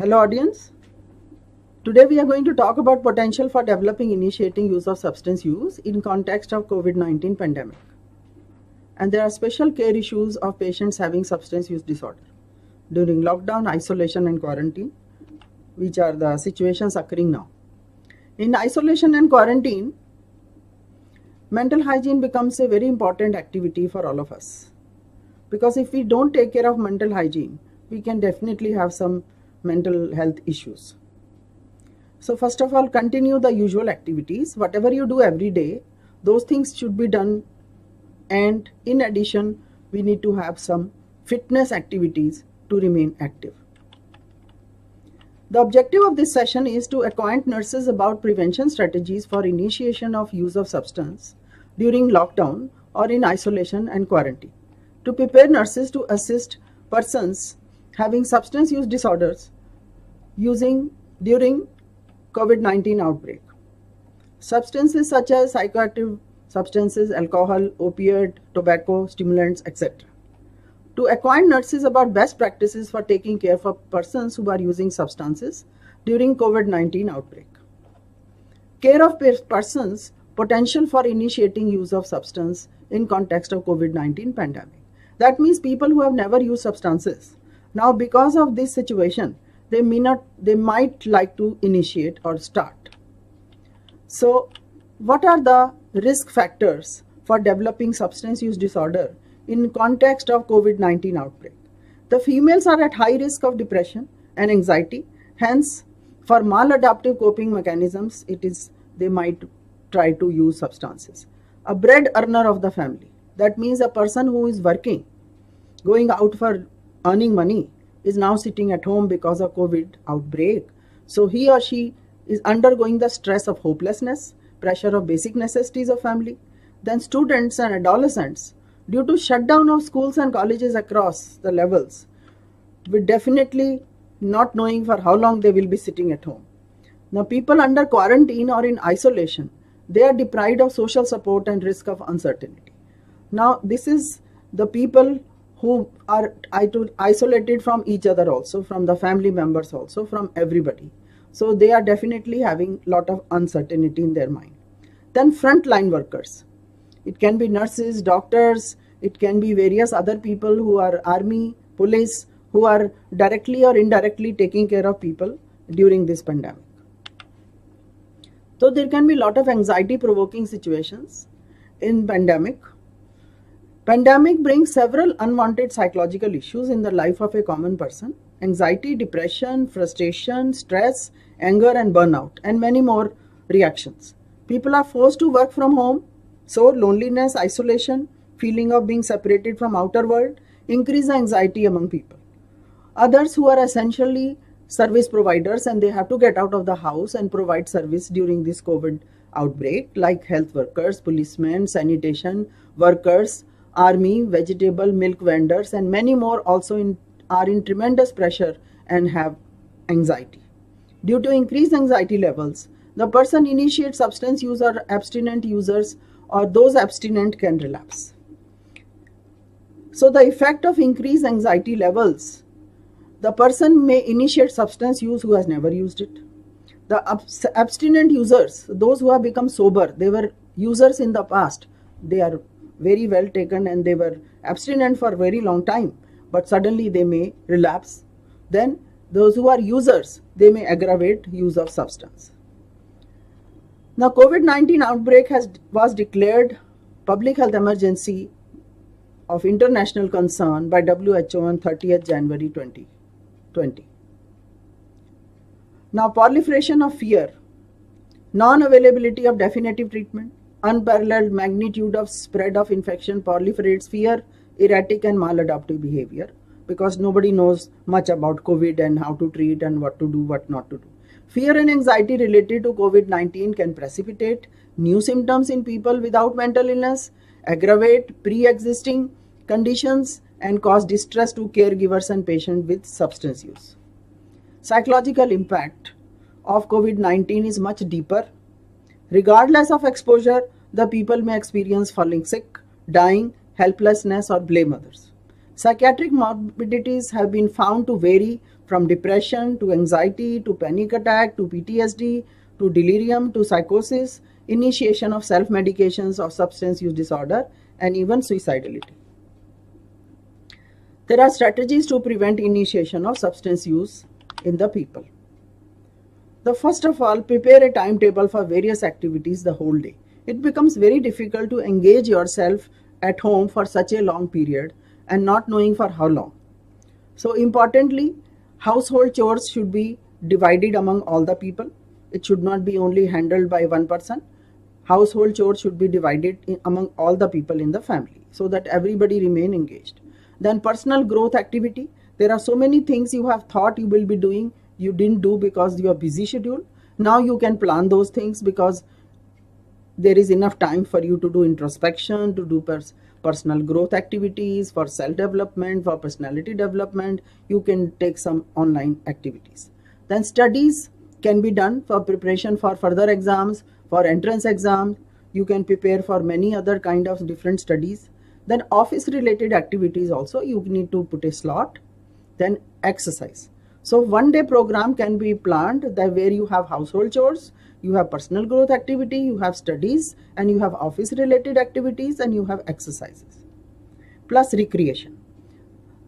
Hello audience. Today we are going to talk about potential for developing initiating use of substance use in context of COVID-19 pandemic. And there are special care issues of patients having substance use disorder during lockdown, isolation and quarantine, which are the situations occurring now. In isolation and quarantine, mental hygiene becomes a very important activity for all of us. Because if we don't take care of mental hygiene, we can definitely have some mental health issues. So first of all, continue the usual activities. Whatever you do every day, those things should be done. And in addition, we need to have some fitness activities to remain active. The objective of this session is to acquaint nurses about prevention strategies for initiation of use of substance during lockdown or in isolation and quarantine, to prepare nurses to assist persons having substance use disorders during COVID-19 outbreak. Substances such as psychoactive substances, alcohol, opioid, tobacco, stimulants, etc. To acquaint nurses about best practices for taking care for persons who are using substances during COVID-19 outbreak. Care of persons, potential for initiating use of substance in context of COVID-19 pandemic. That means people who have never used substances. Now because of this situation, they might like to initiate or start. So what are the risk factors for developing substance use disorder in context of COVID-19 outbreak? The females are at high risk of depression and anxiety. Hence, for maladaptive coping mechanisms, they might try to use substances. A bread earner of the family. That means a person who is working, going out for earning money, is now sitting at home because of COVID outbreak. So he or she is undergoing the stress of hopelessness, pressure of basic necessities of family. Then students and adolescents, due to shutdown of schools and colleges across the levels, with definitely not knowing for how long they will be sitting at home. Now people under quarantine or in isolation, they are deprived of social support and risk of uncertainty. Now this is the people who are isolated from each other also, from the family members also, from everybody. So they are definitely having a lot of uncertainty in their mind. Then frontline workers. It can be nurses, doctors, it can be various other people who are army, police, who are directly or indirectly taking care of people during this pandemic. So there can be a lot of anxiety provoking situations in pandemic. Pandemic brings several unwanted psychological issues in the life of a common person. Anxiety, depression, frustration, stress, anger and burnout, and many more reactions. People are forced to work from home, so loneliness, isolation, feeling of being separated from outer world, increase anxiety among people. Others who are essentially service providers and they have to get out of the house and provide service during this COVID outbreak, like health workers, policemen, sanitation workers, army, vegetable, milk vendors, and many more also are in tremendous pressure and have anxiety. Due to increased anxiety levels, the person initiates substance use or abstinent users, or those abstinent can relapse. So the effect of increased anxiety levels, the person may initiate substance use who has never used it. The abstinent users, those who have become sober, they were users in the past, they are very well taken and they were abstinent for a very long time, but suddenly they may relapse. Then those who are users, they may aggravate use of substance. Now COVID-19 outbreak was declared public health emergency of international concern by WHO on 30th January 2020. Now proliferation of fear, non-availability of definitive treatment, unparalleled magnitude of spread of infection proliferates fear, erratic and maladaptive behavior, because nobody knows much about COVID and how to treat and what to do, what not to do. Fear and anxiety related to COVID-19 can precipitate new symptoms in people without mental illness, aggravate pre-existing conditions, and cause distress to caregivers and patients with substance use. Psychological impact of COVID-19 is much deeper. Regardless of exposure, the people may experience falling sick, dying, helplessness, or blame others. Psychiatric morbidities have been found to vary from depression to anxiety to panic attack to PTSD to delirium to psychosis, initiation of self-medications or substance use disorder, and even suicidality. There are strategies to prevent initiation of substance use in the people. The first of all, prepare a timetable for various activities the whole day. It becomes very difficult to engage yourself at home for such a long period and not knowing for how long. So importantly, household chores should be divided among all the people. It should not be only handled by one person. Household chores should be divided among all the people in the family so that everybody remain engaged. Then personal growth activity. There are so many things you have thought you will be doing, you didn't do because you are busy schedule. Now you can plan those things because there is enough time for you to do introspection, to do personal growth activities, for self-development, for personality development. You can take some online activities. Then studies can be done for preparation for further exams, for entrance exams. You can prepare for many other kind of different studies. Then office related activities also you need to put a slot. Then exercise. So one day program can be planned that where you have household chores, you have personal growth activity, you have studies, and you have office related activities, and you have exercises. Plus recreation.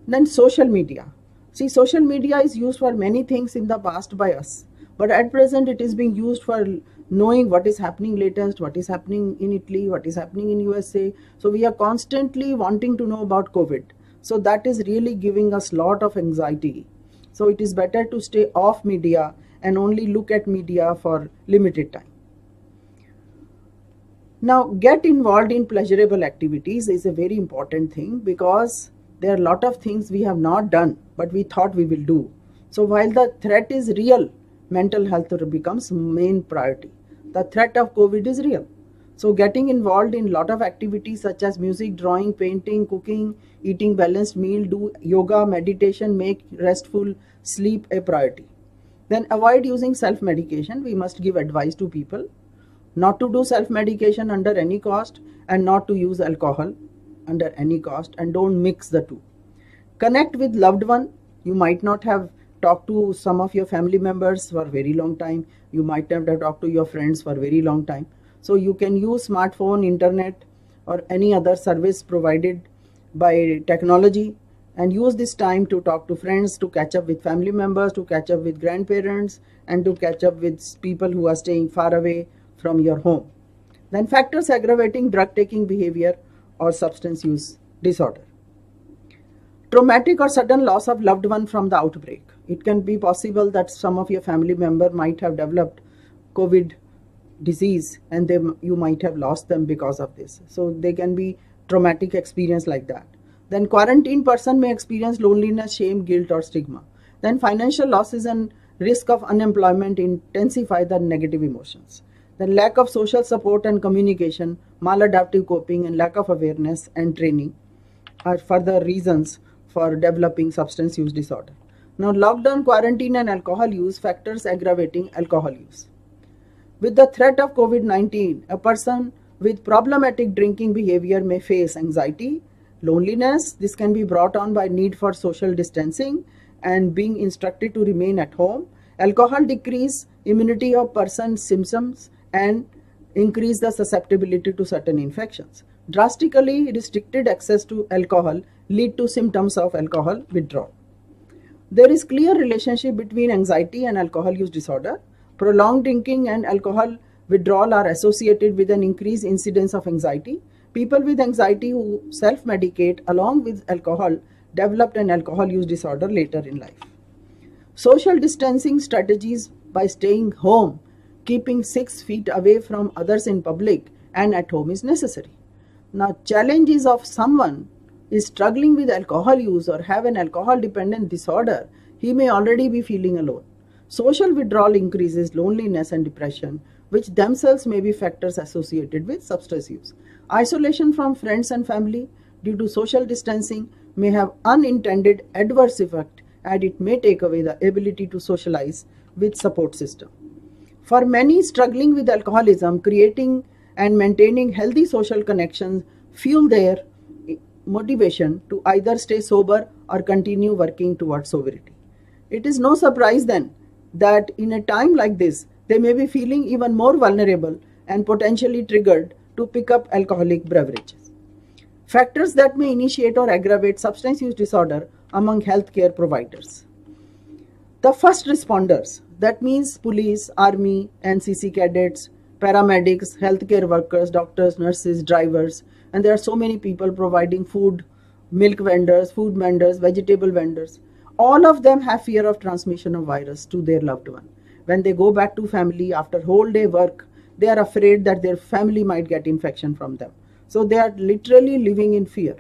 Then social media. See, social media is used for many things in the past by us, but at present it is being used for knowing what is happening latest, what is happening in Italy, what is happening in USA. So we are constantly wanting to know about COVID. So that is really giving us a lot of anxiety. So it is better to stay off media and only look at media for limited time. Now, get involved in pleasurable activities is a very important thing because there are a lot of things we have not done but we thought we will do. So while the threat is real, mental health becomes main priority. The threat of COVID is real. So getting involved in a lot of activities such as music, drawing, painting, cooking, eating balanced meal, do yoga, meditation, make restful sleep a priority. Then avoid using self-medication. We must give advice to people not to do self-medication under any cost and not to use alcohol under any cost, and don't mix the two. Connect with loved one. You might not have talked to some of your family members for a very long time. You might have talked to your friends for a very long time. So you can use smartphone, internet, or any other service provided by technology and use this time to talk to friends, to catch up with family members, to catch up with grandparents, and to catch up with people who are staying far away from your home. Then factors aggravating drug-taking behavior or substance use disorder. Traumatic or sudden loss of loved one from the outbreak. It can be possible that some of your family member might have developed COVID disease and you might have lost them because of this. So they can be traumatic experience like that. Then quarantine person may experience loneliness, shame, guilt, or stigma. Then financial losses and risk of unemployment intensify the negative emotions. Then lack of social support and communication, maladaptive coping, and lack of awareness and training are further reasons for developing substance use disorder. Now, lockdown, quarantine, and alcohol use factors aggravating alcohol use. With the threat of COVID-19, a person with problematic drinking behavior may face anxiety, loneliness. This can be brought on by need for social distancing and being instructed to remain at home. Alcohol decrease immunity of person's symptoms and increase the susceptibility to certain infections. Drastically restricted access to alcohol lead to symptoms of alcohol withdrawal. There is clear relationship between anxiety and alcohol use disorder. Prolonged drinking and alcohol withdrawal are associated with an increased incidence of anxiety. People with anxiety who self-medicate along with alcohol developed an alcohol use disorder later in life. Social distancing strategies by staying home, keeping 6 feet away from others in public and at home is necessary. Now, challenges of someone is struggling with alcohol use or have an alcohol dependent disorder, he may already be feeling alone. Social withdrawal increases loneliness and depression, which themselves may be factors associated with substance use. Isolation from friends and family due to social distancing may have unintended adverse effect, and it may take away the ability to socialize with support system. For many struggling with alcoholism, creating and maintaining healthy social connections fuel their motivation to either stay sober or continue working towards sobriety. It is no surprise then that in a time like this, they may be feeling even more vulnerable and potentially triggered to pick up alcoholic beverages. Factors that may initiate or aggravate substance use disorder among healthcare providers. The first responders, that means police, army, NCC cadets, paramedics, healthcare workers, doctors, nurses, drivers, and there are so many people providing food, milk vendors, food vendors, vegetable vendors. All of them have fear of transmission of virus to their loved one. When they go back to family after whole day work, they are afraid that their family might get infection from them. So they are literally living in fear.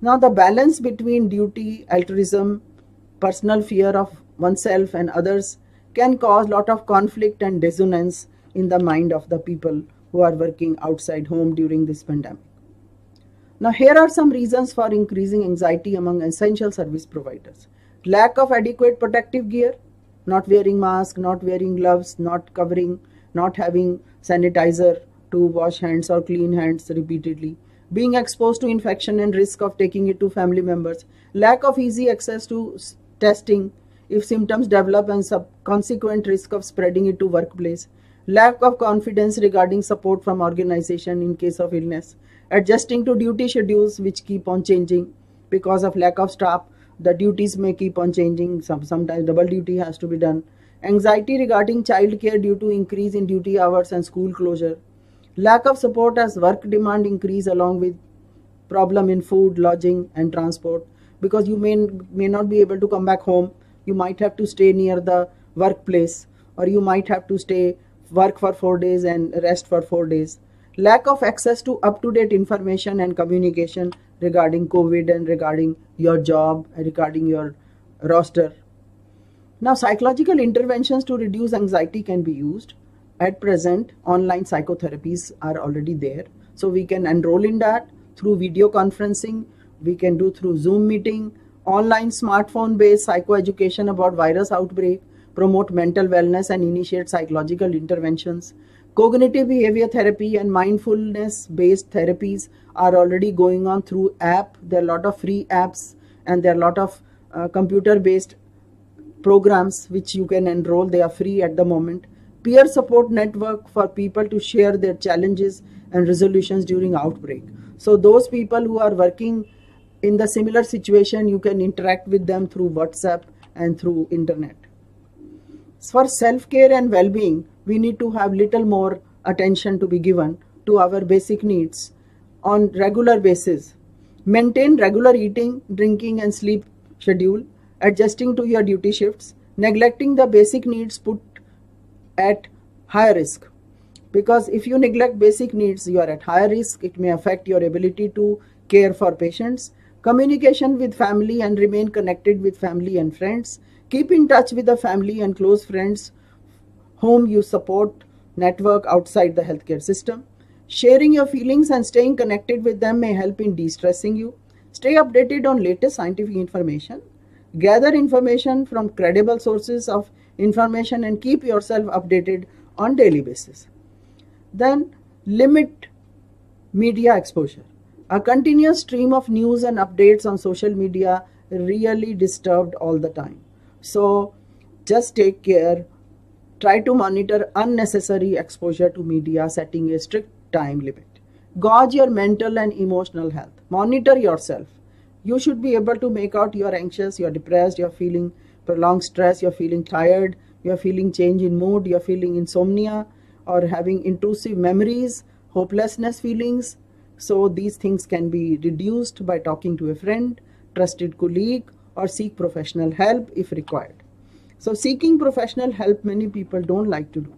Now the balance between duty, altruism, personal fear of oneself and others can cause lot of conflict and dissonance in the mind of the people who are working outside home during this pandemic. Now here are some reasons for increasing anxiety among essential service providers. Lack of adequate protective gear, not wearing mask, not wearing gloves, not covering, not having sanitizer to wash hands or clean hands repeatedly, being exposed to infection and risk of taking it to family members, lack of easy access to testing if symptoms develop and consequent risk of spreading it to workplace, lack of confidence regarding support from organization in case of illness, adjusting to duty schedules which keep on changing because of lack of staff. The duties may keep on changing. Sometimes double duty has to be done. Anxiety regarding child care due to increase in duty hours and school closure. Lack of support as work demand increase along with problem in food, lodging and transport, because you may not be able to come back home. You might have to stay near the workplace, or you might have to stay work for 4 days and rest for 4 days. Lack of access to up-to-date information and communication regarding COVID and regarding your job and regarding your roster. Now, psychological interventions to reduce anxiety can be used. At present, online psychotherapies are already there. So we can enroll in that through video conferencing. We can do through Zoom meeting, online smartphone-based psychoeducation about virus outbreak, promote mental wellness and initiate psychological interventions. Cognitive behavior therapy and mindfulness-based therapies are already going on through app. There are a lot of free apps and there are a lot of computer-based programs which you can enroll. They are free at the moment. Peer support network for people to share their challenges and resolutions during outbreak. So those people who are working in the similar situation, you can interact with them through WhatsApp and through internet. For self-care and well-being, we need to have little more attention to be given to our basic needs on regular basis. Maintain regular eating, drinking and sleep schedule, adjusting to your duty shifts. Neglecting the basic needs put at higher risk, because if you neglect basic needs, you are at higher risk. It may affect your ability to care for patients. Communication with family and remain connected with family and friends. Keep in touch with the family and close friends whom you support network outside the healthcare system. Sharing your feelings and staying connected with them may help in de-stressing you. Stay updated on latest scientific information. Gather information from credible sources of information and keep yourself updated on daily basis. Then limit media exposure. A continuous stream of news and updates on social media really disturbed all the time. So just take care. Try to monitor unnecessary exposure to media, setting a strict time limit. Gauge your mental and emotional health. Monitor yourself. You should be able to make out you're anxious, you're depressed, you're feeling prolonged stress, you're feeling tired, you're feeling change in mood, you're feeling insomnia or having intrusive memories, hopelessness feelings. So these things can be reduced by talking to a friend, trusted colleague, or seek professional help if required. So seeking professional help, many people don't like to do.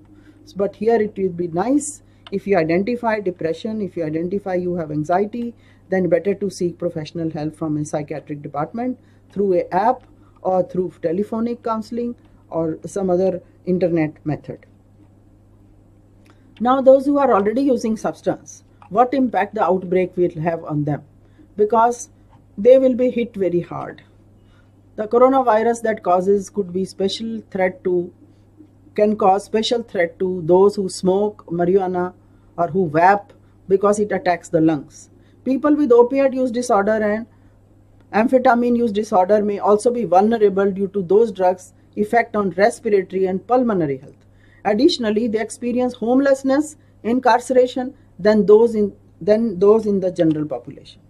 But here it will be nice if you identify depression, if you identify you have anxiety, then better to seek professional help from a psychiatric department through an app or through telephonic counseling or some other internet method. Now those who are already using substance, what impact the outbreak will have on them? Because they will be hit very hard. The coronavirus that causes could be can cause special threat to those who smoke marijuana or who vape, because it attacks the lungs. People with opioid use disorder and amphetamine use disorder may also be vulnerable due to those drugs' effect on respiratory and pulmonary health. Additionally, they experience homelessness, incarceration than those in the general population.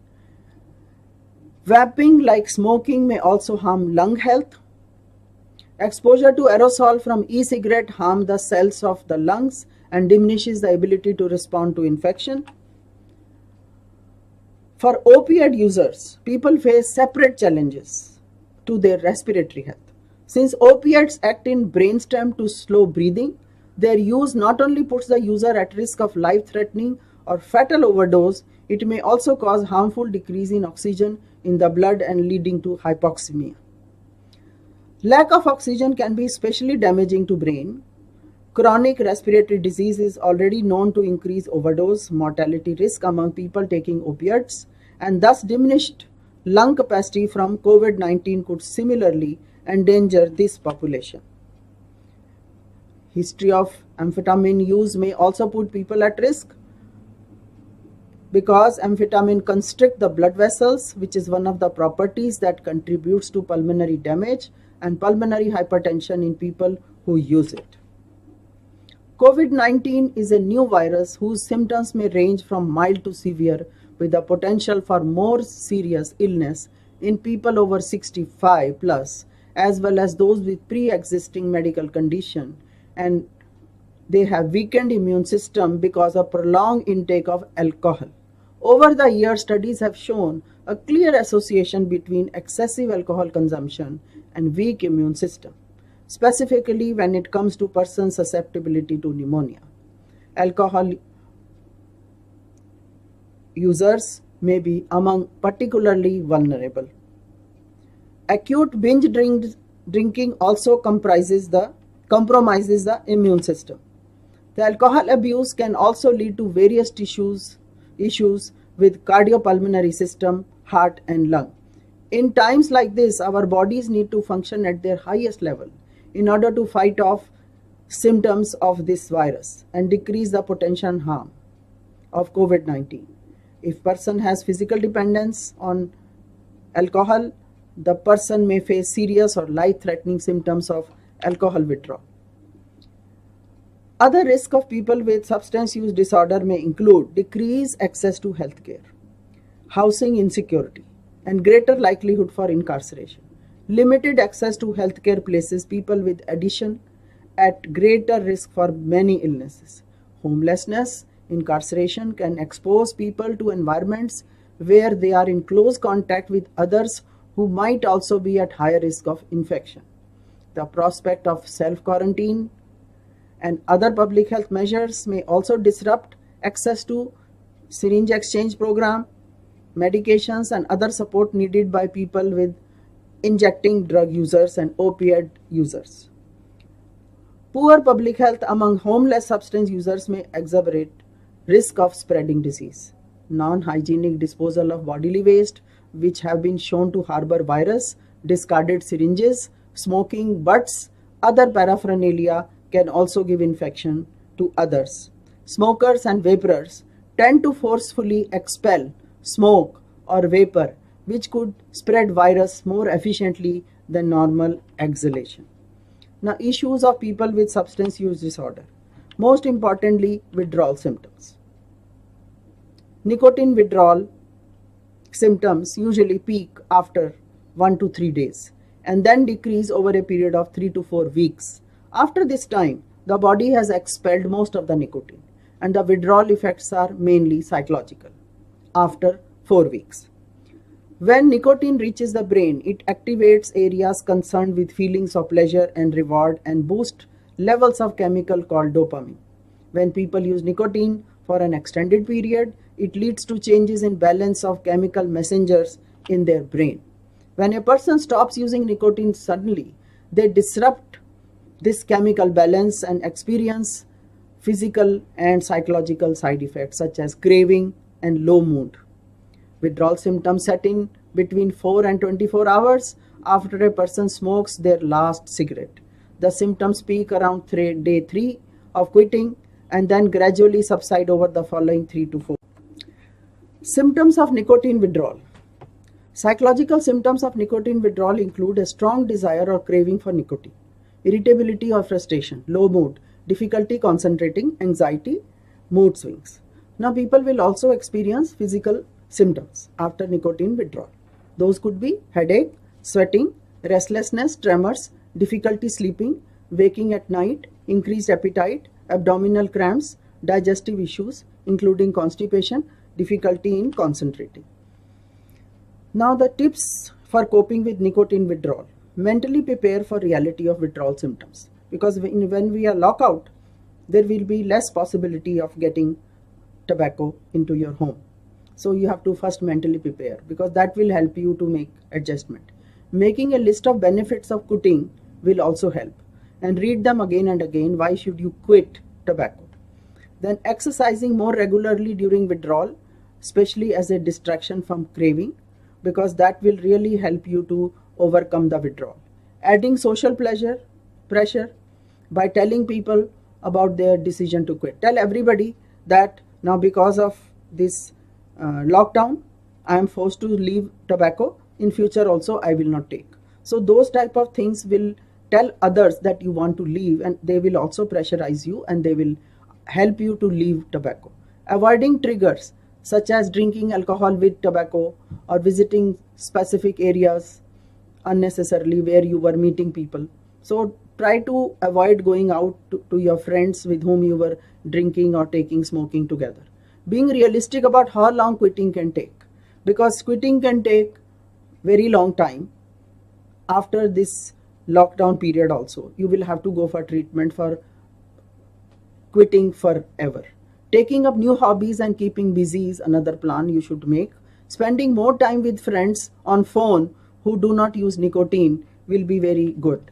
Vaping, like smoking, may also harm lung health. Exposure to aerosol from e-cigarette harm the cells of the lungs and diminishes the ability to respond to infection. For opioid users, people face separate challenges to their respiratory health. Since opioids act in brainstem to slow breathing, their use not only puts the user at risk of life-threatening or fatal overdose, it may also cause harmful decrease in oxygen in the blood and leading to hypoxemia. Lack of oxygen can be especially damaging to brain. Chronic respiratory disease is already known to increase overdose mortality risk among people taking opioids, and thus diminished lung capacity from COVID-19 could similarly endanger this population. History of amphetamine use may also put people at risk because amphetamine constricts the blood vessels, which is one of the properties that contributes to pulmonary damage and pulmonary hypertension in people who use it. COVID-19 is a new virus whose symptoms may range from mild to severe, with the potential for more serious illness in people over 65 plus, as well as those with pre-existing medical condition, and they have weakened immune system because of prolonged intake of alcohol. Over the years, studies have shown a clear association between excessive alcohol consumption and weak immune system, specifically when it comes to person's susceptibility to pneumonia. Alcohol users may be among particularly vulnerable. Acute binge drinking also compromises the immune system. The alcohol abuse can also lead to various issues with cardiopulmonary system, heart and lung. In times like this, our bodies need to function at their highest level in order to fight off symptoms of this virus and decrease the potential harm of COVID-19. If person has physical dependence on alcohol, the person may face serious or life-threatening symptoms of alcohol withdrawal. Other risks of people with substance use disorder may include decreased access to healthcare, housing insecurity, and greater likelihood for incarceration. Limited access to healthcare places people with addiction at greater risk for many illnesses. Homelessness, incarceration can expose people to environments where they are in close contact with others who might also be at higher risk of infection. The prospect of self-quarantine and other public health measures may also disrupt access to syringe exchange program, medications and other support needed by people with injecting drug users and opioid users. Poor public health among homeless substance users may exacerbate risk of spreading disease. Non-hygienic disposal of bodily waste, which have been shown to harbor virus, discarded syringes, smoking butts, other paraphernalia can also give infection to others. Smokers and vaporers tend to forcefully expel smoke or vapor, which could spread virus more efficiently than normal exhalation. Now, issues of people with substance use disorder. Most importantly, withdrawal symptoms. Nicotine withdrawal symptoms usually peak after 1 to 3 days and then decrease over a period of 3 to 4 weeks. After this time, the body has expelled most of the nicotine and the withdrawal effects are mainly psychological after 4 weeks. When nicotine reaches the brain, it activates areas concerned with feelings of pleasure and reward and boosts levels of chemical called dopamine. When people use nicotine for an extended period, it leads to changes in balance of chemical messengers in their brain. When a person stops using nicotine suddenly, they disrupt this chemical balance and experience physical and psychological side effects such as craving and low mood. Withdrawal symptoms set in between 4 and 24 hours after a person smokes their last cigarette. The symptoms peak around day 3 of quitting and then gradually subside over the following 3 to 4. Symptoms of nicotine withdrawal. Psychological symptoms of nicotine withdrawal include a strong desire or craving for nicotine, irritability or frustration, low mood, difficulty concentrating, anxiety, mood swings. Now, people will also experience physical symptoms after nicotine withdrawal. Those could be headache, sweating, restlessness, tremors, difficulty sleeping, waking at night, increased appetite, abdominal cramps, digestive issues, including constipation, difficulty in concentrating. Now, the tips for coping with nicotine withdrawal. Mentally prepare for reality of withdrawal symptoms, because when we are locked out, there will be less possibility of getting tobacco into your home. So you have to first mentally prepare, because that will help you to make adjustment. Making a list of benefits of quitting will also help, and read them again and again. Why should you quit tobacco? Then exercising more regularly during withdrawal, especially as a distraction from craving, because that will really help you to overcome the withdrawal. Adding social pressure by telling people about their decision to quit. Tell everybody that now, because of this lockdown, I am forced to leave tobacco. In future also I will not take. So those type of things will tell others that you want to leave, and they will also pressurize you, and they will help you to leave tobacco. Avoiding triggers such as drinking alcohol with tobacco or visiting specific areas unnecessarily where you were meeting people. So try to avoid going out to your friends with whom you were drinking or taking smoking together. Being realistic about how long quitting can take, because quitting can take very long time. After this lockdown period also, you will have to go for treatment for quitting forever. Taking up new hobbies and keeping busy is another plan you should make. Spending more time with friends on phone who do not use nicotine will be very good.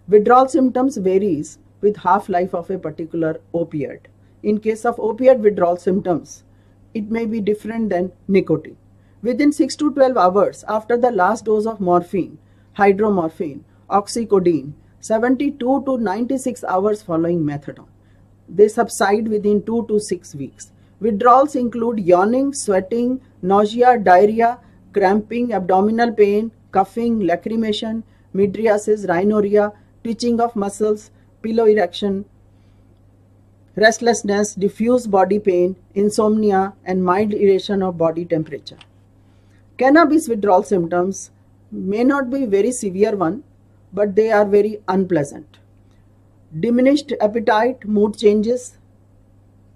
Withdrawal symptoms varies with half-life of a particular opioid. In case of opioid withdrawal symptoms, it may be different than nicotine. Within 6 to 12 hours after the last dose of morphine, hydromorphine, oxycodone, 72 to 96 hours following methadone. They subside within 2 to 6 weeks. Withdrawals include yawning, sweating, nausea, diarrhea, cramping, abdominal pain, coughing, lacrimation, mydriasis, rhinorrhea, twitching of muscles, pillow erection, restlessness, diffuse body pain, insomnia, and mild elevation of body temperature. Cannabis withdrawal symptoms may not be very severe one, but they are very unpleasant. Diminished appetite, mood changes,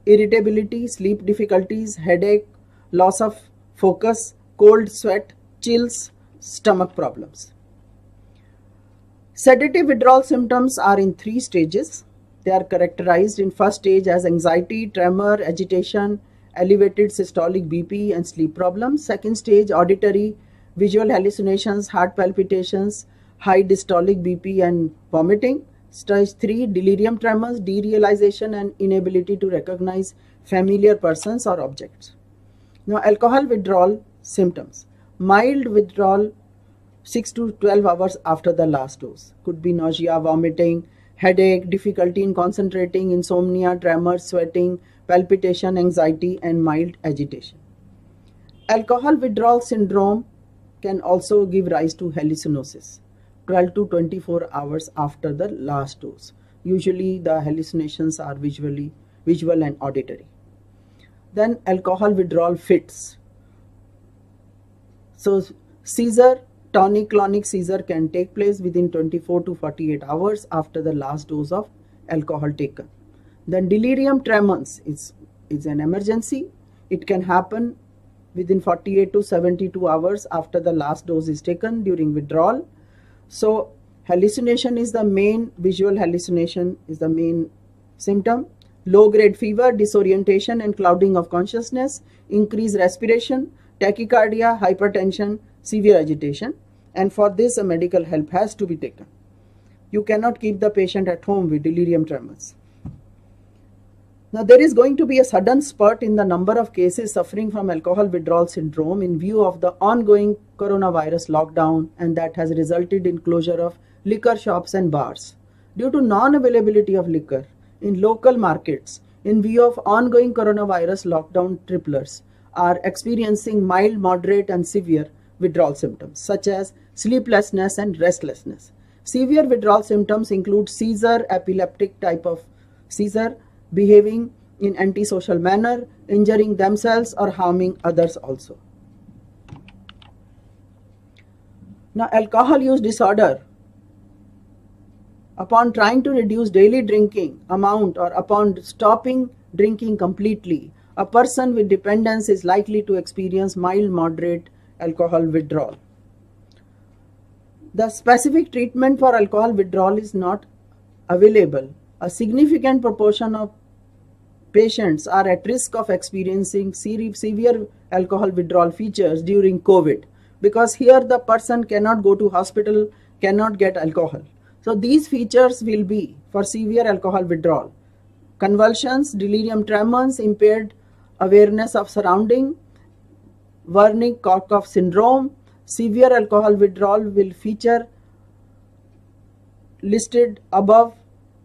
irritability, sleep difficulties, headache, loss of focus, cold sweat, chills, stomach problems. Sedative withdrawal symptoms are in 3 stages. They are characterized in first stage as anxiety, tremor, agitation, elevated systolic BP, and sleep problems. Second stage, auditory, visual hallucinations, heart palpitations, high systolic BP, and vomiting. Stage 3, delirium tremors, derealization, and inability to recognize familiar persons or objects. Now, alcohol withdrawal symptoms. Mild withdrawal 6 to 12 hours after the last dose. Could be nausea, vomiting, headache, difficulty in concentrating, insomnia, tremors, sweating, palpitation, anxiety, and mild agitation. Alcohol withdrawal syndrome can also give rise to hallucinosis 12 to 24 hours after the last dose. Usually the hallucinations are visual and auditory. Then alcohol withdrawal fits. So seizure, tonic-clonic seizure can take place within 24 to 48 hours after the last dose of alcohol taken. Then delirium tremens is an emergency. It can happen within 48 to 72 hours after the last dose is taken during withdrawal. So hallucination is the main, visual hallucination is the main symptom. Low-grade fever, disorientation and clouding of consciousness, increased respiration, tachycardia, hypertension, severe agitation. And for this, a medical help has to be taken. You cannot keep the patient at home with delirium tremors. Now, there is going to be a sudden spurt in the number of cases suffering from alcohol withdrawal syndrome in view of the ongoing coronavirus lockdown, and that has resulted in closure of liquor shops and bars. Due to non-availability of liquor in local markets, in view of ongoing coronavirus lockdown triplers, are experiencing mild, moderate, and severe withdrawal symptoms such as sleeplessness and restlessness. Severe withdrawal symptoms include seizure, epileptic type of seizure, behaving in antisocial manner, injuring themselves or harming others also. Now, alcohol use disorder. Upon trying to reduce daily drinking amount or upon stopping drinking completely, a person with dependence is likely to experience mild, moderate alcohol withdrawal. The specific treatment for alcohol withdrawal is not available. A significant proportion of patients are at risk of experiencing severe alcohol withdrawal features during COVID, because here the person cannot go to hospital, cannot get alcohol. So these features will be for severe alcohol withdrawal: convulsions, delirium tremens, impaired awareness of surrounding, Wernicke-Korsakoff syndrome. Severe alcohol withdrawal will feature listed above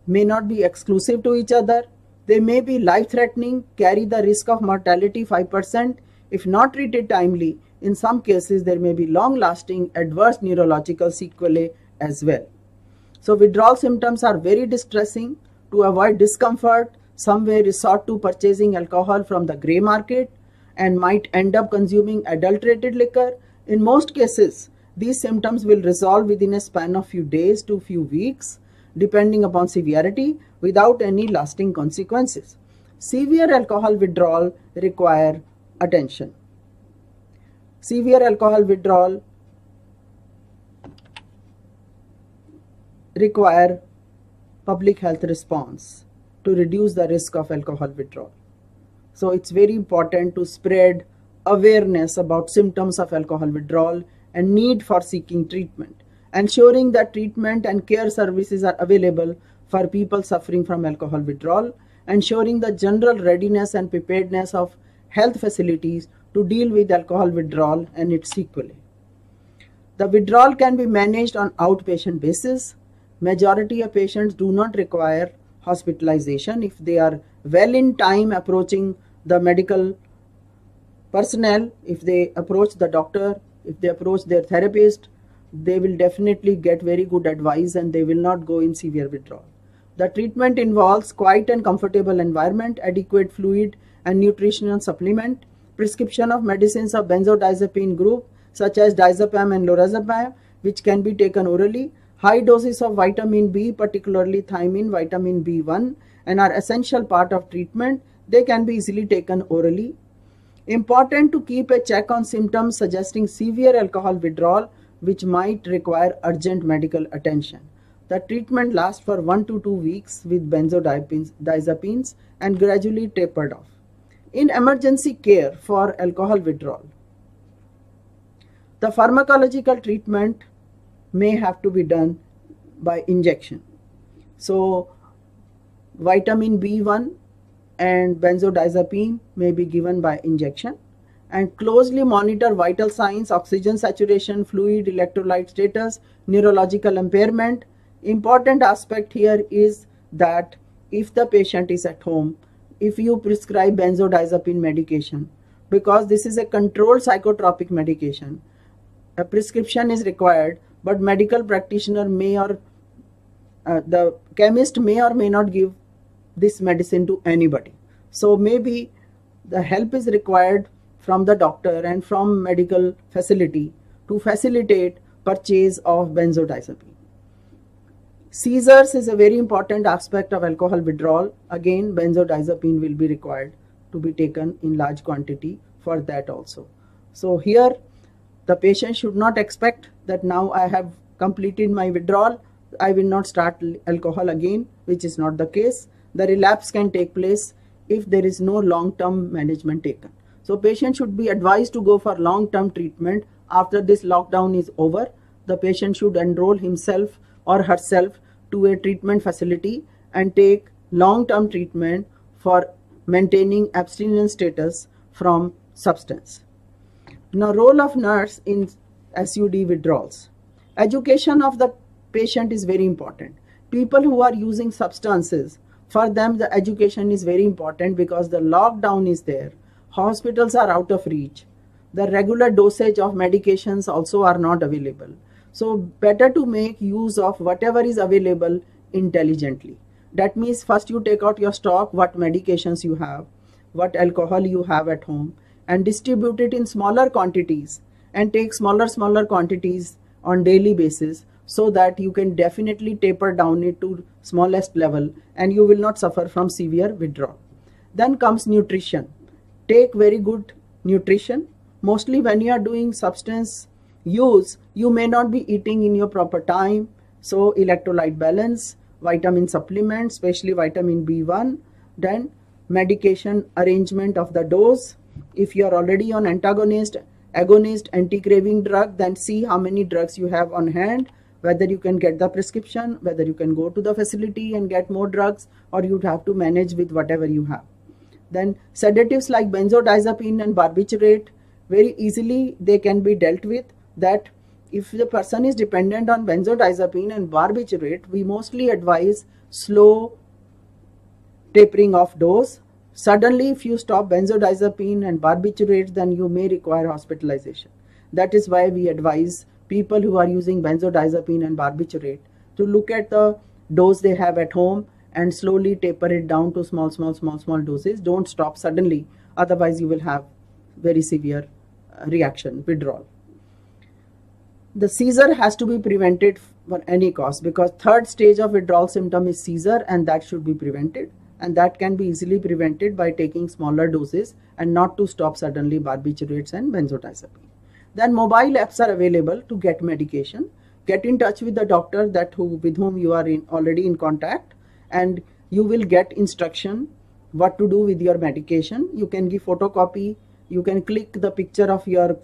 may not be exclusive to each other. They may be life-threatening, carry the risk of mortality 5%. If not treated timely, in some cases there may be long-lasting adverse neurological sequelae as well. So withdrawal symptoms are very distressing. To avoid discomfort, some may resort to purchasing alcohol from the grey market and might end up consuming adulterated liquor. In most cases, these symptoms will resolve within a span of few days to few weeks, depending upon severity, without any lasting consequences. Severe alcohol withdrawal require attention. Severe alcohol withdrawal require public health response to reduce the risk of alcohol withdrawal. So it's very important to spread awareness about symptoms of alcohol withdrawal and need for seeking treatment, ensuring that treatment and care services are available for people suffering from alcohol withdrawal, ensuring the general readiness and preparedness of health facilities to deal with alcohol withdrawal and its sequelae. The withdrawal can be managed on outpatient basis. Majority of patients do not require hospitalization if they are well in time approaching the medical personnel. If they approach the doctor, if they approach their therapist, they will definitely get very good advice and they will not go in severe withdrawal. The treatment involves quiet and comfortable environment, adequate fluid and nutritional supplement, prescription of medicines of benzodiazepine group such as diazepam and lorazepam, which can be taken orally, high doses of vitamin B, particularly thiamine, vitamin B1, and are essential part of treatment. They can be easily taken orally. Important to keep a check on symptoms suggesting severe alcohol withdrawal, which might require urgent medical attention. The treatment lasts for 1 to 2 weeks with benzodiazepines and gradually tapered off. In emergency care for alcohol withdrawal, the pharmacological treatment may have to be done by injection. So vitamin B1 and benzodiazepine may be given by injection, and closely monitor vital signs, oxygen saturation, fluid, electrolyte status, neurological impairment. Important aspect here is that if the patient is at home, if you prescribe benzodiazepine medication, because this is a controlled psychotropic medication, a prescription is required, but medical practitioner may or the chemist may or may not give this medicine to anybody. So maybe the help is required from the doctor and from medical facility to facilitate purchase of benzodiazepine. Seizures is a very important aspect of alcohol withdrawal. Again, benzodiazepine will be required to be taken in large quantity for that also. So here the patient should not expect that now I have completed my withdrawal, I will not start alcohol again, which is not the case. The relapse can take place if there is no long-term management taken. So patient should be advised to go for long-term treatment. After this lockdown is over, the patient should enroll himself or herself to a treatment facility and take long-term treatment for maintaining abstinence status from substance. Now, role of nurse in SUD withdrawals. Education of the patient is very important. People who are using substances, for them the education is very important because the lockdown is there. Hospitals are out of reach. The regular dosage of medications also are not available. So better to make use of whatever is available intelligently. That means first you take out your stock, what medications you have, what alcohol you have at home, and distribute it in smaller quantities, and take smaller quantities on daily basis, so that you can definitely taper down it to smallest level and you will not suffer from severe withdrawal. Then comes nutrition. Take very good nutrition. Mostly when you are doing substance use, you may not be eating in your proper time. So electrolyte balance, vitamin supplements, especially vitamin B1, then medication arrangement of the dose. If you are already on antagonist, agonist, anti-craving drug, then see how many drugs you have on hand, whether you can get the prescription, whether you can go to the facility and get more drugs, or you'd have to manage with whatever you have. Then sedatives like benzodiazepine and barbiturate, very easily they can be dealt with. That if the person is dependent on benzodiazepine and barbiturate, we mostly advise slow tapering of dose. Suddenly if you stop benzodiazepine and barbiturates, then you may require hospitalization. That is why we advise people who are using benzodiazepine and barbiturate to look at the dose they have at home and slowly taper it down to small doses. Don't stop suddenly, otherwise you will have very severe reaction, withdrawal. The seizure has to be prevented for any cost, because third stage of withdrawal symptom is seizure, and that should be prevented, and that can be easily prevented by taking smaller doses and not to stop suddenly barbiturates and benzodiazepine. Then mobile apps are available to get medication. Get in touch with the doctor with whom you are already in contact, and you will get instruction what to do with your medication. You can give photocopy, you can click the picture of your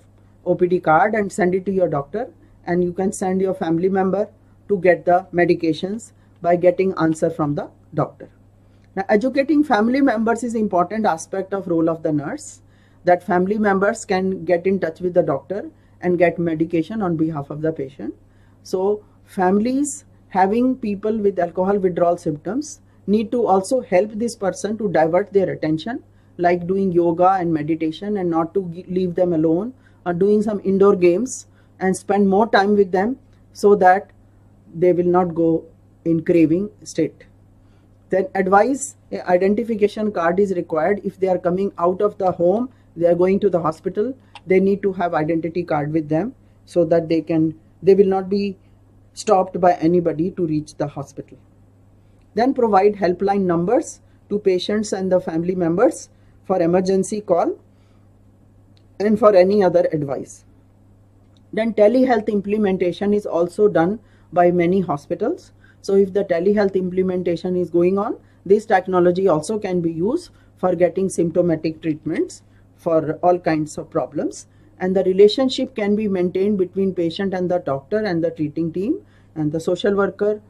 OPD card and send it to your doctor, and you can send your family member to get the medications by getting answer from the doctor. Now, educating family members is important aspect of role of the nurse, that family members can get in touch with the doctor and get medication on behalf of the patient. So families having people with alcohol withdrawal symptoms need to also help this person to divert their attention, like doing yoga and meditation, and not to leave them alone, or doing some indoor games and spend more time with them, so that they will not go in craving state. Then advise identification card is required. If they are coming out of the home, they are going to the hospital, they need to have identity card with them, so that they will not be stopped by anybody to reach the hospital. Then provide helpline numbers to patients and the family members for emergency call and for any other advice. Then telehealth implementation is also done by many hospitals. So if the telehealth implementation is going on, this technology also can be used for getting symptomatic treatments for all kinds of problems. And the relationship can be maintained between patient and the doctor and the treating team and the social worker,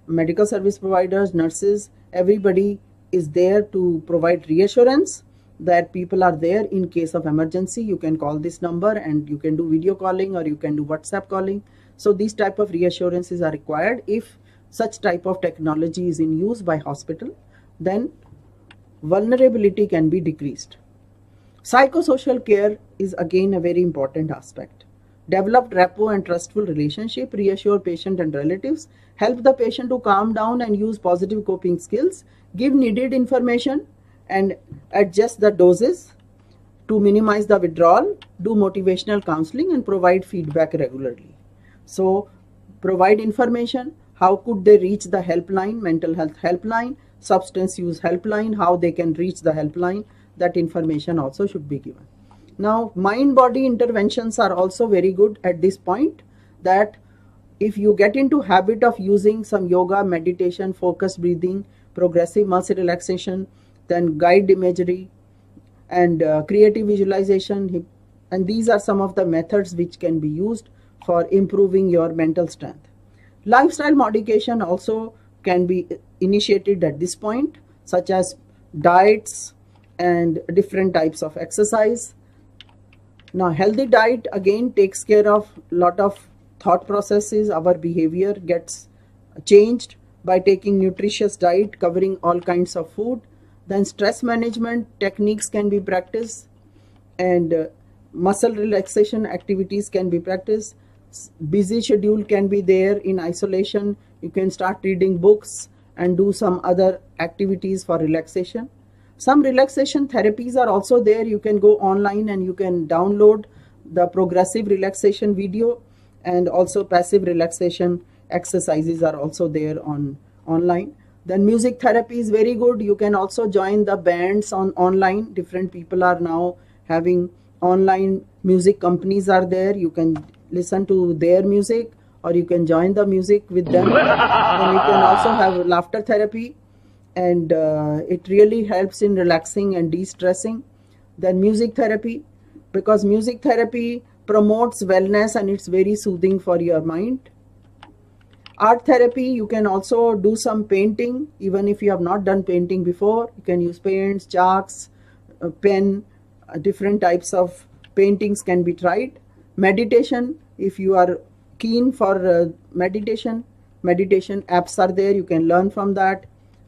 medical service providers, nurses. Everybody is there to provide reassurance that people are there in case of emergency. You can call this number and you can do video calling, or you can do WhatsApp calling. So these type of reassurances are required. If such type of technology is in use by hospital, then vulnerability can be decreased. Psychosocial care is again a very important aspect. Develop rapport and trustful relationship, reassure patient and relatives, help the patient to calm down and use positive coping skills, give needed information and adjust the doses to minimize the withdrawal, do motivational counseling and provide feedback regularly. So provide information, how could they reach the helpline, mental health helpline, substance use helpline, how they can reach the helpline, that information also should be given. Now mind-body interventions are also very good at this point, that if you get into habit of using some yoga, meditation, focused breathing, progressive muscle relaxation, then guided imagery and creative visualization, and these are some of the methods which can be used for improving your mental strength. Lifestyle modification also can be initiated at this point, such as diets and different types of exercise. Now healthy diet again takes care of a lot of thought processes. Our behavior gets changed by taking nutritious diet covering all kinds of food. Then stress management techniques can be practiced. and muscle relaxation activities can be practiced. Busy schedule can be there. In isolation, you can start reading books and do some other activities for relaxation. Some relaxation therapies are also there. You can go online and you can download the progressive relaxation video, and also passive relaxation exercises are also there online. Then music therapy is very good. You can also join the bands online. Different people are now having online music companies are there. You can listen to their music, or you can join the music with them. Then you can also have laughter therapy, and it really helps in relaxing and de-stressing. Then music therapy, because music therapy promotes wellness and it's very soothing for your mind. Art therapy, you can also do some painting. Even if you have not done painting before, you can use paints, chalks, pen, different types of paintings can be tried. Meditation, if you are keen for meditation apps are there. You can learn from that.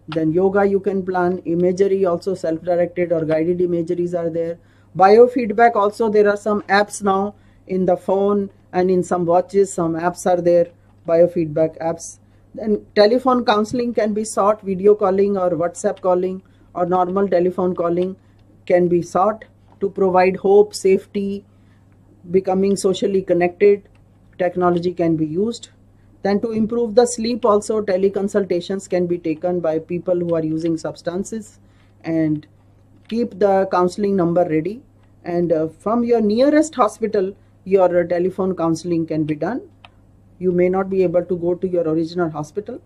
Then yoga you can plan. Imagery, also self-directed or guided imageries are there. Biofeedback, also there are some apps now in the phone and in some watches. Some apps are there, biofeedback apps. Then telephone counseling can be sought. Video calling or WhatsApp calling or normal telephone calling can be sought to provide hope, safety, becoming socially connected. Technology can be used. Then to improve the sleep, also teleconsultations can be taken by people who are using substances, and keep the counseling number ready. And from your nearest hospital, your telephone counseling can be done. You may not be able to go to your original hospital.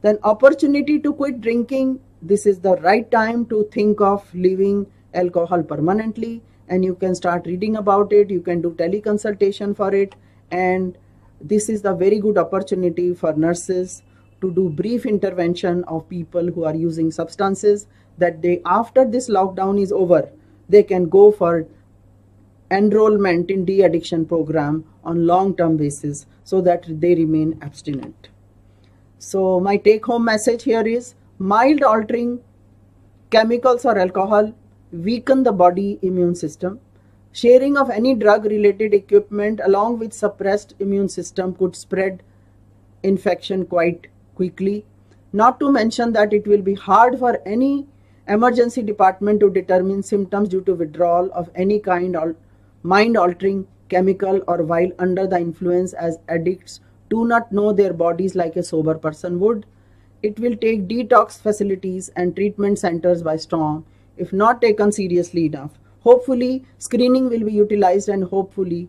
Then opportunity to quit drinking. This is the right time to think of leaving alcohol permanently, and you can start reading about it. You can do teleconsultation for it, and this is the very good opportunity for nurses to do brief intervention of people who are using substances, that they, after this lockdown is over, they can go for enrollment in de-addiction program on long-term basis so that they remain abstinent. So my take-home message here is, mild altering chemicals or alcohol weaken the body immune system. Sharing of any drug-related equipment along with suppressed immune system could spread infection quite quickly. Not to mention that it will be hard for any emergency department to determine symptoms due to withdrawal of any kind of mind-altering chemical or while under the influence, as addicts do not know their bodies like a sober person would. It will take detox facilities and treatment centers by storm if not taken seriously enough. Hopefully, screening will be utilized, and hopefully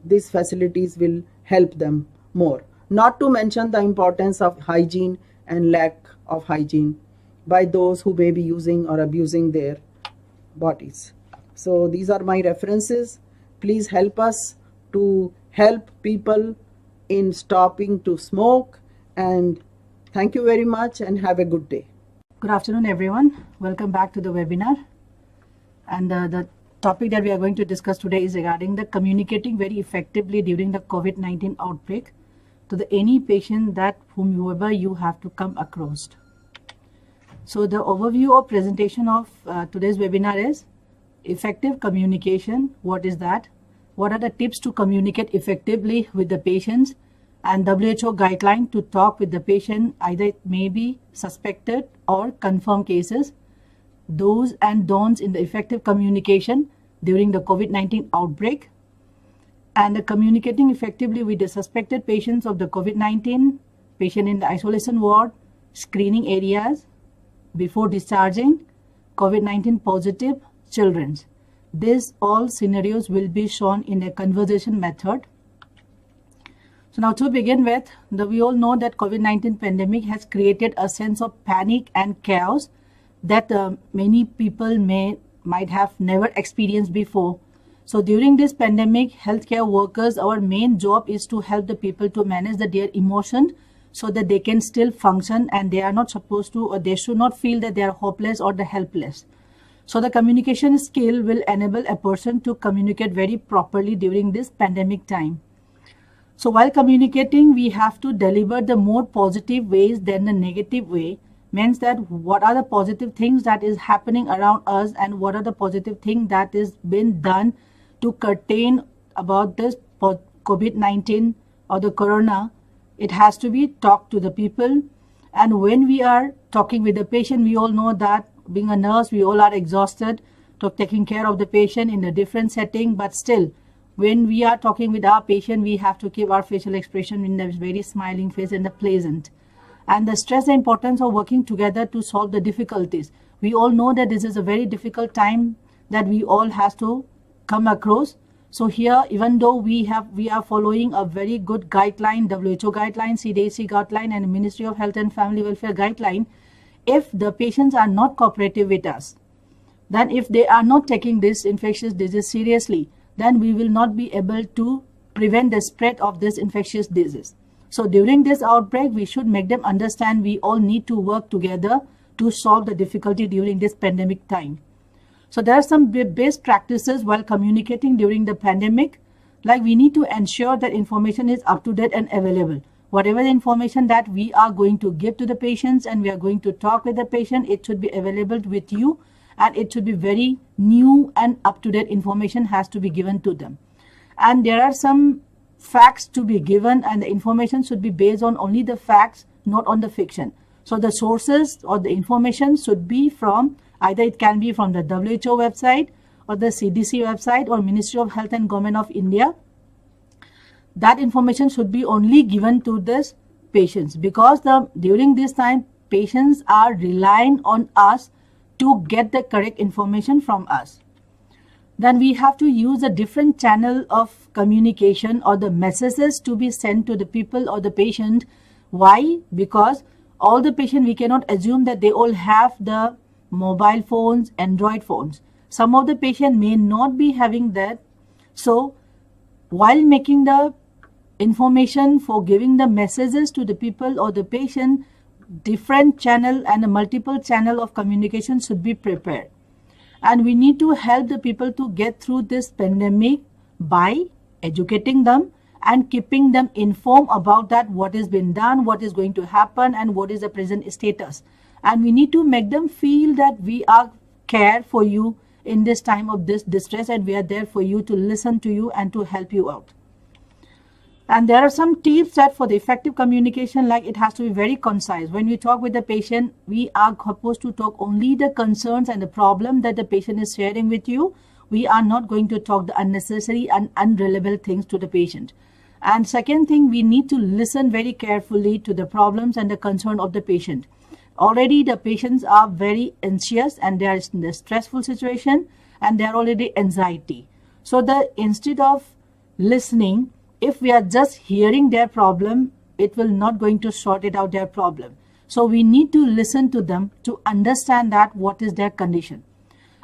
these facilities will help them more. Not to mention the importance of hygiene and lack of hygiene by those who may be using or abusing their bodies. So these are my references. Please help us to help people in stopping to smoke, and thank you very much and have a good day. Good afternoon, everyone. Welcome back to the webinar. And the topic that we are going to discuss today is regarding the communicating very effectively during the COVID-19 outbreak to any patient that whomever you have to come across. So the overview or presentation of today's webinar is effective communication. What is that? What are the tips to communicate effectively with the patients? And WHO guideline to talk with the patient, either it may be suspected or confirmed cases. Do's and don'ts in the effective communication during the COVID-19 outbreak, and the communicating effectively with the suspected patients of the COVID-19, patient in the isolation ward, screening areas, before discharging, COVID-19 positive children. These all scenarios will be shown in a conversation method. So now to begin with, we all know that COVID-19 pandemic has created a sense of panic and chaos that many people might have never experienced before. So during this pandemic, healthcare workers, our main job is to help the people to manage their emotion so that they can still function, and they are not supposed to, or they should not feel that they are hopeless or helpless. So the communication skill will enable a person to communicate very properly during this pandemic time. So while communicating, we have to deliver the more positive ways than the negative way, means that what are the positive things that is happening around us and what are the positive things that is been done to curtail about this COVID-19 or the corona. It has to be talked to the people. And when we are talking with the patient, we all know that being a nurse, we all are exhausted to taking care of the patient in a different setting, but still when we are talking with our patient, we have to keep our facial expression in a very smiling face and a pleasant. And the stress the importance of working together to solve the difficulties. We all know that this is a very difficult time that we all have to come across. So here, even though we are following a very good guideline, WHO guideline, CDC guideline, and Ministry of Health and Family Welfare guideline, if the patients are not cooperative with us, then if they are not taking this infectious disease seriously, then we will not be able to prevent the spread of this infectious disease. So during this outbreak, we should make them understand we all need to work together to solve the difficulty during this pandemic time. So there are some best practices while communicating during the pandemic. Like we need to ensure that information is up to date and available. Whatever the information that we are going to give to the patients and we are going to talk with the patient, it should be available with you, and it should be very new and up to date information has to be given to them. And there are some facts to be given, and the information should be based on only the facts, not on the fiction. So the sources or the information should be from either it can be from the WHO website or the CDC website or Ministry of Health and Government of India. That information should be only given to this patients, because during this time patients are relying on us to get the correct information from us. Then we have to use a different channel of communication or the messages to be sent to the people or the patient. Why? Because all the patient, we cannot assume that they all have the mobile phones, Android phones. Some of the patient may not be having that. So while making the information for giving the messages to the people or the patient, different channel and a multiple channel of communication should be prepared. And we need to help the people to get through this pandemic by educating them and keeping them informed about that what has been done, what is going to happen, and what is the present status. And we need to make them feel that we are care for you in this time of this distress, and we are there for you to listen to you and to help you out. And there are some tips that for the effective communication, like it has to be very concise. When we talk with the patient, we are supposed to talk only the concerns and the problem that the patient is sharing with you. We are not going to talk the unnecessary and unrelevant things to the patient. And second thing, we need to listen very carefully to the problems and the concern of the patient. Already the patients are very anxious and they are in a stressful situation and they are already anxiety. So instead of listening, if we are just hearing their problem, it will not going to sort it out their problem. So we need to listen to them to understand that what is their condition.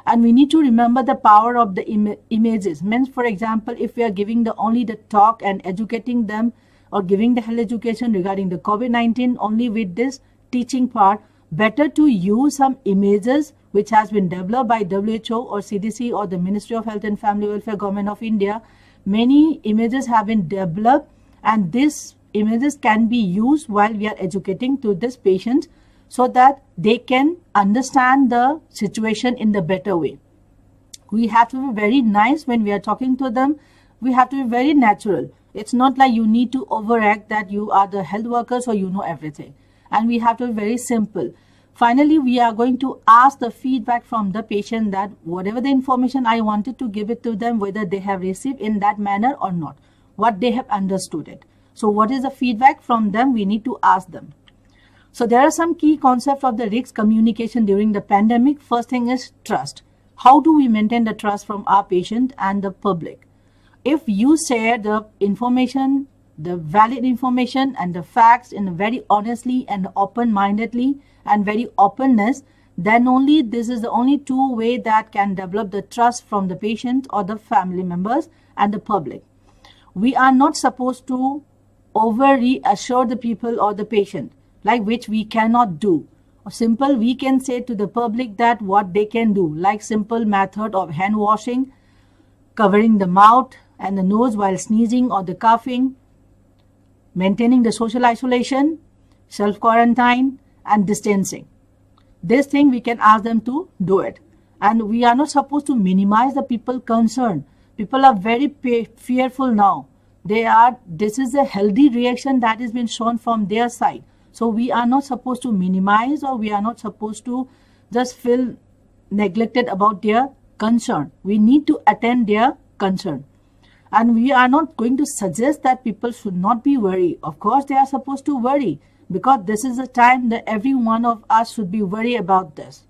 And we need to remember the power of the images. Means, for example, if we are giving only the talk and educating them or giving the health education regarding the COVID-19 only with this teaching part, better to use some images which has been developed by WHO or CDC or the Ministry of Health and Family Welfare Government of India. Many images have been developed, and these images can be used while we are educating to this patient so that they can understand the situation in the better way. We have to be very nice when we are talking to them. We have to be very natural. It's not like you need to overact that you are the health workers or you know everything. And we have to be very simple. Finally, we are going to ask the feedback from the patient that whatever the information I wanted to give it to them, whether they have received in that manner or not, what they have understood it. So what is the feedback from them? We need to ask them. So there are some key concepts of the risk communication during the pandemic. First thing is trust. How do we maintain the trust from our patient and the public? If you share the information, the valid information and the facts in a very honestly and open-mindedly and very openness, then only this is the only two way that can develop the trust from the patient or the family members and the public. We are not supposed to over reassure the people or the patient, like which we cannot do. Simple, we can say to the public that what they can do, like simple method of hand washing, covering the mouth and the nose while sneezing or the coughing, maintaining the social isolation, self-quarantine and distancing. this thing we can ask them to do it. And we are not supposed to minimize the people concerned. People are very fearful now. This is a healthy reaction that has been shown from their side. So we are not supposed to minimize, or we are not supposed to just feel neglected about their concern. We need to attend their concern. And we are not going to suggest that people should not be worried. Of course, they are supposed to worry, because this is a time that every one of us should be worried about this.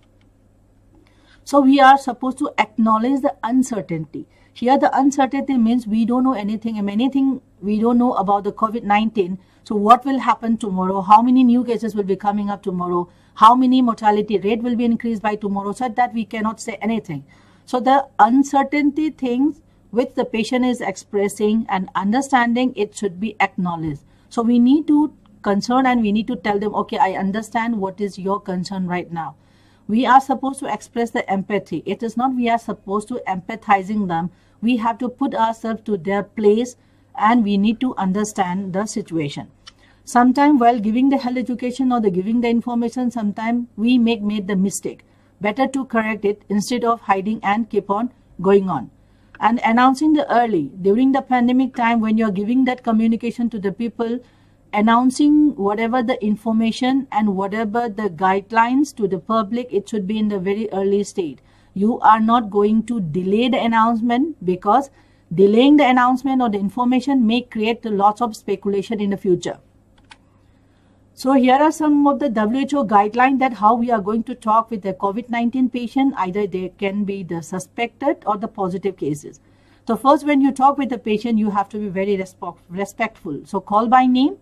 So we are supposed to acknowledge the uncertainty. Here the uncertainty means we don't know anything, and anything we don't know about the COVID-19. So what will happen tomorrow? How many new cases will be coming up tomorrow? How many mortality rate will be increased by tomorrow? So that we cannot say anything. So the uncertainty things which the patient is expressing and understanding, it should be acknowledged. So we need to concern, and we need to tell them, okay, I understand what is your concern right now. We are supposed to express the empathy. It is not we are supposed to empathizing them. We have to put ourselves to their place, and we need to understand the situation. Sometimes while giving the health education or giving the information, sometimes we made the mistake. Better to correct it instead of hiding and keep on going on. And announcing the early, during the pandemic time, when you're giving that communication to the people, announcing whatever the information and whatever the guidelines to the public, it should be in the very early stage. You are not going to delay the announcement, because delaying the announcement or the information may create lots of speculation in the future. So here are some of the WHO guidelines that how we are going to talk with the COVID-19 patient. Either they can be the suspected or the positive cases. So first, when you talk with the patient, you have to be very respectful. So call by name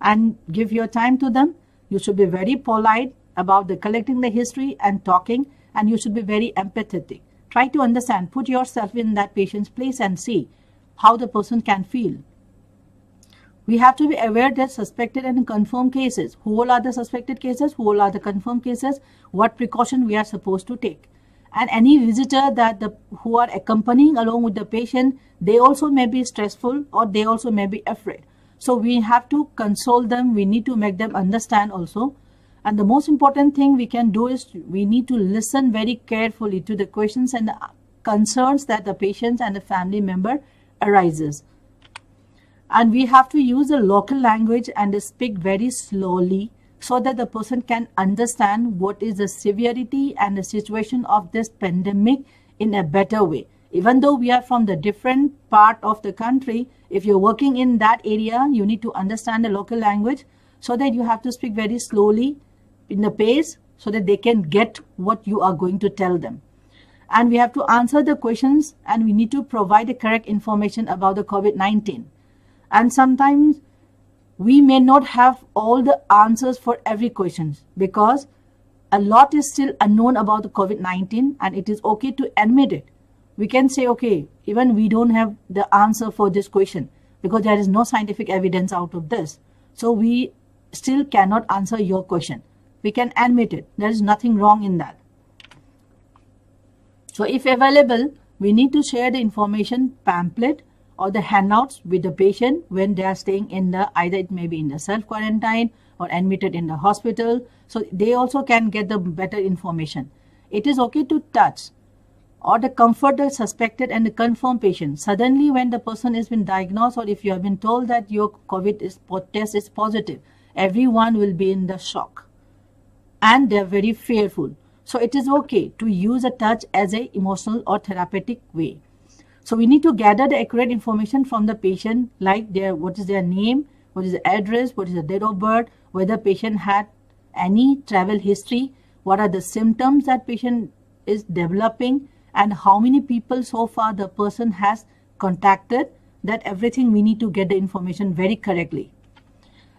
and give your time to them. You should be very polite about the collecting the history and talking, and you should be very empathetic. Try to understand, put yourself in that patient's place and see how the person can feel. We have to be aware that suspected and confirmed cases. Who all are the suspected cases? Who all are the confirmed cases? What precaution we are supposed to take? And any visitor who are accompanying along with the patient, they also may be stressful, or they also may be afraid. So we have to console them. We need to make them understand also. And the most important thing we can do is we need to listen very carefully to the questions and the concerns that the patients and the family member arises. And we have to use the local language and speak very slowly, so that the person can understand what is the severity and the situation of this pandemic in a better way. Even though we are from the different part of the country, if you're working in that area, you need to understand the local language, so that you have to speak very slowly in the pace, so that they can get what you are going to tell them. And we have to answer the questions, and we need to provide the correct information about the COVID-19. And sometimes we may not have all the answers for every question, because a lot is still unknown about the COVID-19, and it is okay to admit it. We can say, okay, even we don't have the answer for this question, because there is no scientific evidence out of this. So we still cannot answer your question. We can admit it. There is nothing wrong in that. So if available, we need to share the information pamphlet or the handouts with the patient when they are staying in either it may be in the self-quarantine or admitted in the hospital. So they also can get the better information. It is okay to touch or the comfort the suspected and the confirmed patient. Suddenly when the person has been diagnosed, or if you have been told that your COVID test is positive, everyone will be in the shock and they are very fearful. So it is okay to use a touch as a emotional or therapeutic way. So we need to gather the accurate information from the patient, like what is their name, what is the address, what is the date of birth, whether patient had any travel history, what are the symptoms that patient is developing, and how many people so far the person has contacted. That everything we need to get the information very correctly.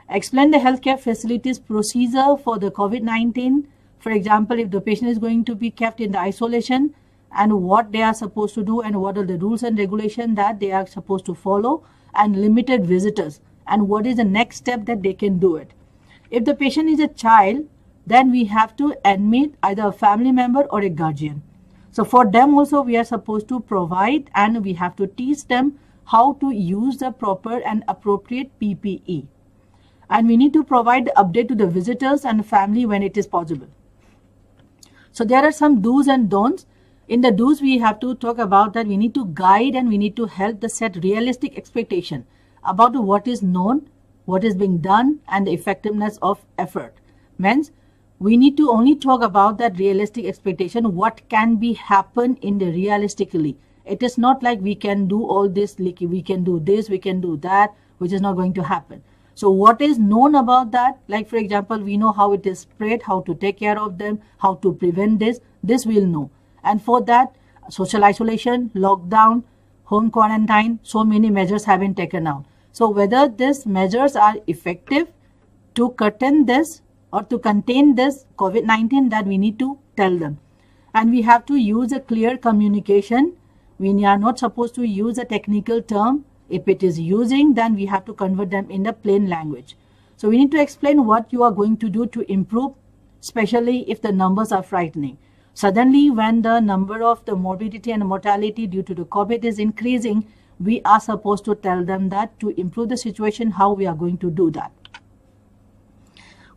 Explain the healthcare facilities procedure for the COVID-19. For example, if the patient is going to be kept in the isolation, and what they are supposed to do, and what are the rules and regulations that they are supposed to follow, and limited visitors, and what is the next step that they can do it. If the patient is a child, then we have to admit either a family member or a guardian. So for them also we are supposed to provide, and we have to teach them how to use the proper and appropriate PPE. And we need to provide the update to the visitors and family when it is possible. So there are some do's and don'ts. In the do's, we have to talk about that we need to guide and we need to help the set realistic expectation about what is known, what is being done, and the effectiveness of effort. Means we need to only talk about that realistic expectation, what can be happen in the realistically. It is not like we can do all this, like we can do this, we can do that, which is not going to happen. So what is known about that? Like for example, we know how it is spread, how to take care of them, how to prevent this we'll know. And for that, social isolation, lockdown, home quarantine, so many measures have been taken out. So whether these measures are effective to curtail this or to contain this COVID-19, that we need to tell them. And we have to use a clear communication. We are not supposed to use a technical term. If it is using, then we have to convert them in the plain language. So we need to explain what you are going to do to improve, especially if the numbers are frightening. Suddenly, when the number of the morbidity and mortality due to the COVID is increasing, we are supposed to tell them that to improve the situation, how we are going to do that.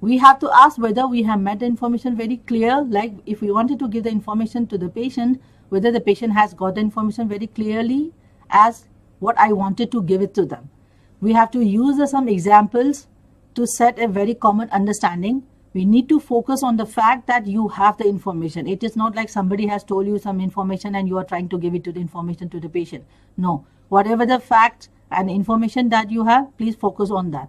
We have to ask whether we have made the information very clear, like if we wanted to give the information to the patient, whether the patient has got the information very clearly as what I wanted to give it to them. We have to use some examples to set a very common understanding. We need to focus on the fact that you have the information. It is not like somebody has told you some information and you are trying to give it to the information to the patient. No, whatever the facts and information that you have, please focus on that.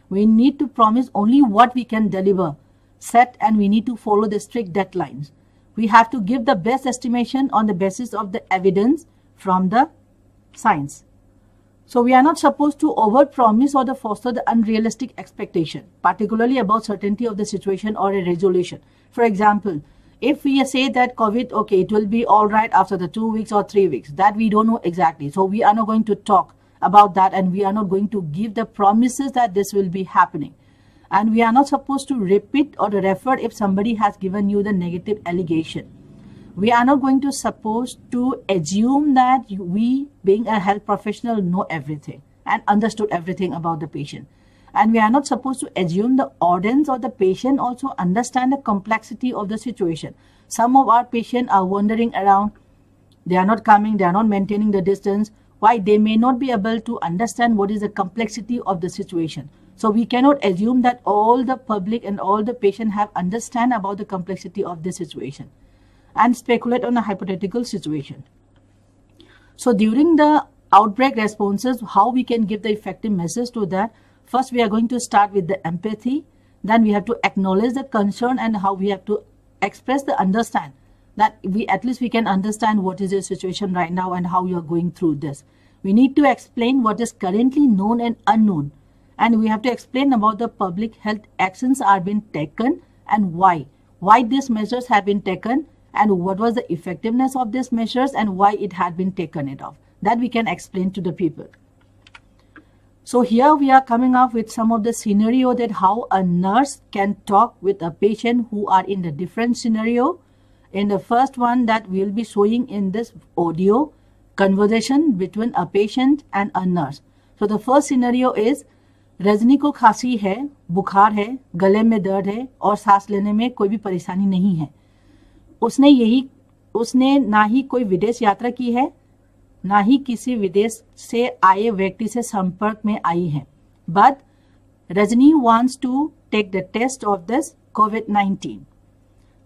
We need to promise only what we can deliver, set, and we need to follow the strict deadlines. We have to give the best estimation on the basis of the evidence from the science. So we are not supposed to over-promise or foster the unrealistic expectation, particularly about certainty of the situation or a resolution. For example, if we say that COVID, okay, it will be all right after the 2 weeks or 3 weeks, that we don't know exactly. So we are not going to talk about that, and we are not going to give the promises that this will be happening. And we are not supposed to repeat or refer if somebody has given you the negative allegation. We are not going to supposed to assume that we, being a health professional, know everything and understood everything about the patient. And we are not supposed to assume the audience or the patient also understand the complexity of the situation. Some of our patients are wandering around. They are not coming. They are not maintaining the distance. Why? They may not be able to understand what is the complexity of the situation. So we cannot assume that all the public and all the patient have understand about the complexity of the situation and speculate on a hypothetical situation. So during the outbreak responses, how we can give the effective message to that? First, we are going to start with the empathy. Then we have to acknowledge the concern and how we have to express the understand that we at least we can understand what is your situation right now and how you are going through this. We need to explain what is currently known and unknown. And we have to explain about the public health actions are being taken and why. Why these measures have been taken and what was the effectiveness of these measures and why it had been taken it off. That we can explain to the people. So here we are coming up with some of the scenario that how a nurse can talk with a patient who are in the different scenario. In the first one that we'll be showing in this audio, conversation between a patient and a nurse. So the first scenario is Rajni को खांसी है, बुखार है, गले में दर्द है और सांस लेने में कोई भी परेशानी नहीं है. उसने ना ही कोई विदेश यात्रा की है, ना ही किसी विदेश से आए व्यक्ति से संपर्क में आई है. But Rajni wants to take the test of this COVID-19.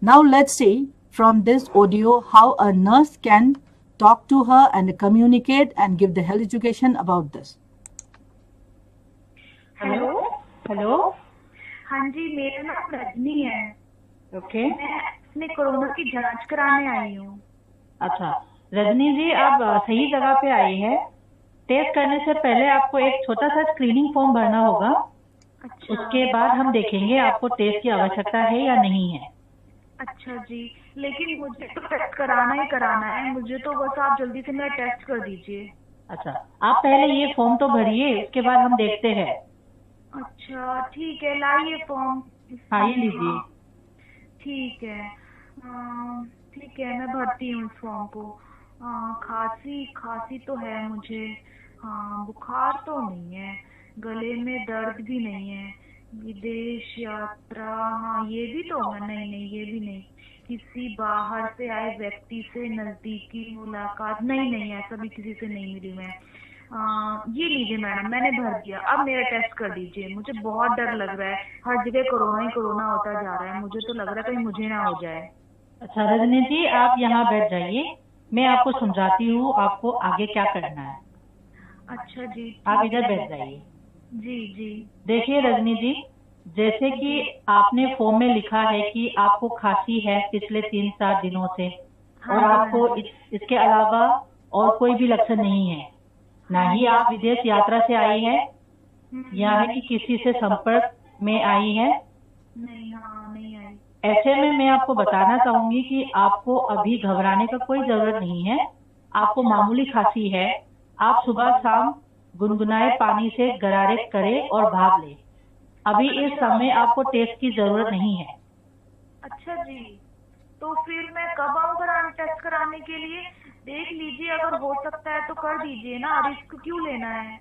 Now let's see from this audio how a nurse can talk to her and communicate and give the health education about this. Hello hello. हाँ जी, मेरा नाम रजनी है. Okay. मैं अपने corona की जांच कराने आई हूँ. अच्छा रजनी जी, आप सही जगह पे आई है. टेस्ट करने से पहले आपको एक छोटा सा स्क्रीनिंग फॉर्म भरना होगा. अच्छा. उसके बाद हम देखेंगे आपको टेस्ट की आवश्यकता है या नहीं है. अच्छा जी, लेकिन मुझे तो टेस्ट कराना ही कराना है. मुझे तो बस आप जल्दी से मेरा टेस्ट कर दीजिए. अच्छा, आप पहले ये फॉर्म तो भरिए, उसके बाद हम देखते हैं. अच्छा ठीक है, लाइए फॉर्म. हाँ ये लीजिए. ठीक है. ठीक है, मैं भरती हूँ इस फॉर्म को. खांसी तो है मुझे. हाँ, बुखार तो नहीं है, गले में दर्द भी नहीं है. विदेश यात्रा, हाँ ये भी तो होगा. नहीं ये भी नहीं. किसी बाहर से आए व्यक्ति से नजदीकी मुलाकात नहीं, ऐसा भी किसी से नहीं मिली मैं। ये लीजिए मैडम, मैंने भर दिया, अब मेरा टेस्ट कर दीजिए। मुझे बहुत डर लग रहा है, हर जगह कोरोना ही कोरोना होता जा रहा है, मुझे तो लग रहा है कहीं मुझे ना हो जाए। अच्छा रजनी जी, आप यहाँ बैठ जाइए, मैं आपको समझाती हूँ आपको आगे क्या करना है। अच्छा जी, आप इधर बैठ जाइए। जी। देखिए रजनी जी, जैसे कि आपने फॉर्म में लिखा है कि आपको खांसी है पिछले 3-4 दिनों से, और आपको इसके अलावा और कोई भी लक्षण नहीं है, ना ही आप विदेश यात्रा से आई है या है कि किसी से संपर्क में आई है। नहीं आई। ऐसे में मैं आपको बताना चाहूंगी कि आपको अभी घबराने का कोई जरूरत नहीं है। आपको मामूली खांसी है, आप सुबह शाम गुनगुनाए पानी से गरारे करें और भाप लें। अभी इस समय आपको टेस्ट की जरूरत नहीं है। अच्छा जी, तो फिर मैं कब आऊँ टेस्ट कराने के लिए? देख लीजिए, अगर हो सकता है तो कर दीजिए ना, रिस्क क्यों लेना है?